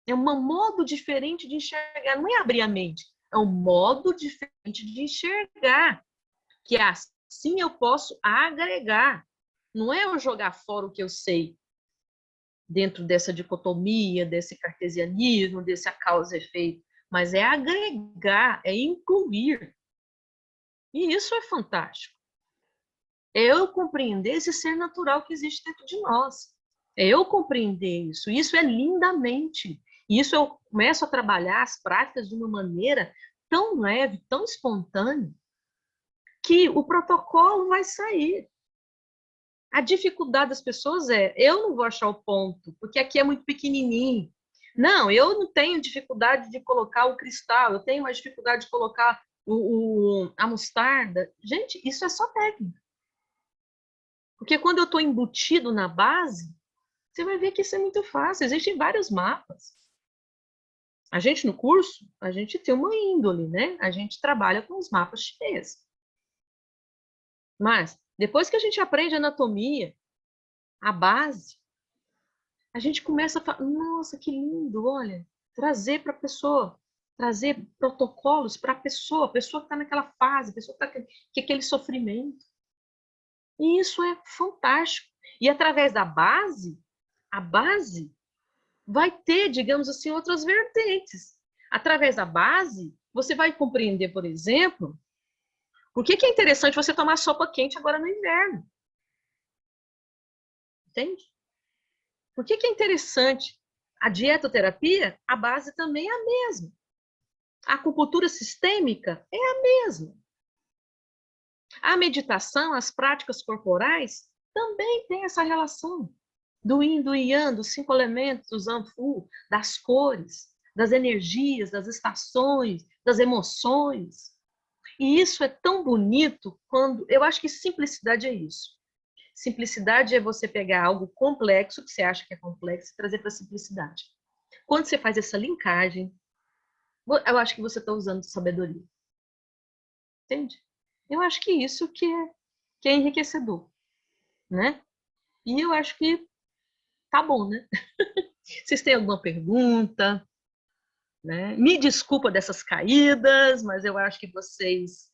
É um modo diferente de enxergar. Não é abrir a mente, é um modo diferente de enxergar. Que assim eu posso agregar. Não é eu jogar fora o que eu sei dentro dessa dicotomia, desse cartesianismo, desse causa e efeito, mas é agregar, é incluir. E isso é fantástico. É eu compreender esse ser natural que existe dentro de nós. É eu compreender isso. Isso é lindamente. E isso eu começo a trabalhar as práticas de uma maneira tão leve, tão espontânea, que o protocolo vai sair. A dificuldade das pessoas é, eu não vou achar o ponto, porque aqui é muito pequenininho. Não, eu não tenho dificuldade de colocar o cristal, eu tenho mais dificuldade de colocar a mostarda. Gente, isso é só técnica. Porque quando eu estou embutido na base, você vai ver que isso é muito fácil. Existem vários mapas. A gente, no curso, a gente tem uma índole, né? A gente trabalha com os mapas chineses. Mas, depois que a gente aprende anatomia, a base, a gente começa a falar, nossa, que lindo, olha, trazer para a pessoa, trazer protocolos para a pessoa que está naquela fase, a pessoa que está com aquele sofrimento. E isso é fantástico. E através da base, a base vai ter, digamos assim, outras vertentes. Através da base, você vai compreender, por exemplo, por que é interessante você tomar sopa quente agora no inverno. Entende? Por que é interessante? A dietoterapia, a base também é a mesma. A acupuntura sistêmica é a mesma. A meditação, as práticas corporais, também tem essa relação do yin, do yang, dos 5 elementos, do Zanfu, das cores, das energias, das estações, das emoções. E isso é tão bonito quando... Eu acho que simplicidade é isso. Simplicidade é você pegar algo complexo, que você acha que é complexo, e trazer para a simplicidade. Quando você faz essa linkagem, eu acho que você está usando sabedoria. Entende? Eu acho que isso que é enriquecedor, né? E eu acho que tá bom, né? Vocês têm alguma pergunta? Né? Me desculpa dessas caídas, mas eu acho que vocês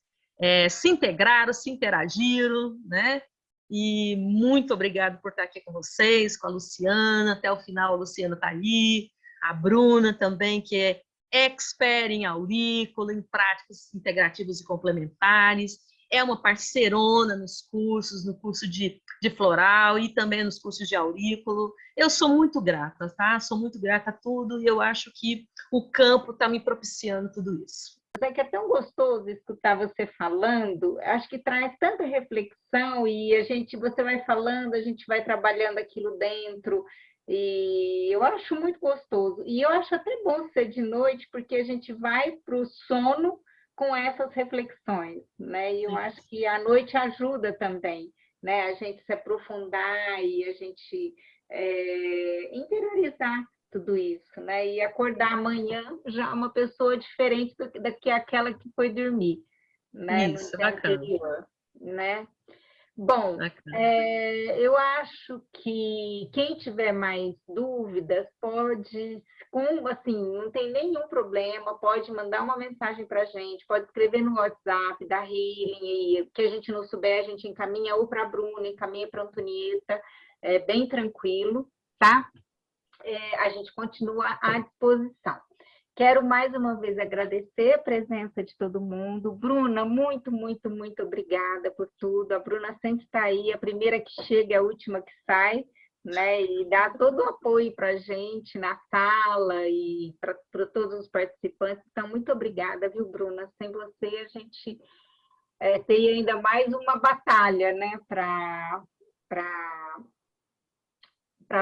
se integraram, se interagiram, né? E muito obrigado por estar aqui com vocês, com a Luciana. Até o final, a Luciana está aí. A Bruna também, que é expert em aurícula, em práticas integrativas e complementares. É uma parceirona nos cursos, no curso de floral e também nos cursos de aurículo. Eu sou muito grata, tá? Sou muito grata a tudo e eu acho que o campo está me propiciando tudo isso. José, que é tão gostoso escutar você falando, acho que traz tanta reflexão e você vai falando, a gente vai trabalhando aquilo dentro, e eu acho muito gostoso. E eu acho até bom ser de noite, porque a gente vai para o sono com essas reflexões, né? E eu acho que a noite ajuda também, né? A gente se aprofundar e a gente interiorizar tudo isso, né? E acordar amanhã já uma pessoa diferente do que aquela que foi dormir, né? No Isso, dia bacana. anterior, né? Bom, Bacana. eu acho que quem tiver mais dúvidas pode, assim, não tem nenhum problema, pode mandar uma mensagem para a gente, pode escrever no WhatsApp da Healing, e que a gente não souber, a gente encaminha ou para a Bruna, encaminha para a Antonieta, é bem tranquilo, tá? A gente continua à disposição. Quero mais uma vez agradecer a presença de todo mundo. Bruna, muito, muito, muito obrigada por tudo. A Bruna sempre está aí, a primeira que chega é a última que sai, né? E dá todo o apoio para a gente na sala e para todos os participantes. Então, muito obrigada, viu, Bruna? Sem você, a gente tem ainda mais uma batalha, né? Para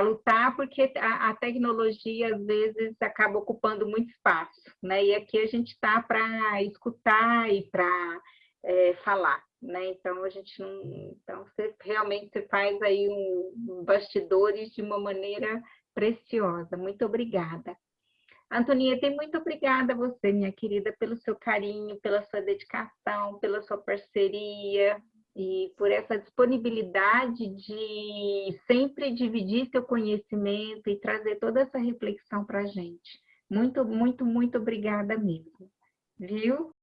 lutar, porque a tecnologia, às vezes, acaba ocupando muito espaço, né? E aqui a gente está para escutar e para falar, né? Então, a gente não... Então, você faz aí bastidores de uma maneira preciosa. Muito obrigada. Antonieta, muito obrigada a você, minha querida, pelo seu carinho, pela sua dedicação, pela sua parceria e por essa disponibilidade de sempre dividir seu conhecimento e trazer toda essa reflexão para a gente. Muito, muito, muito obrigada mesmo. Viu?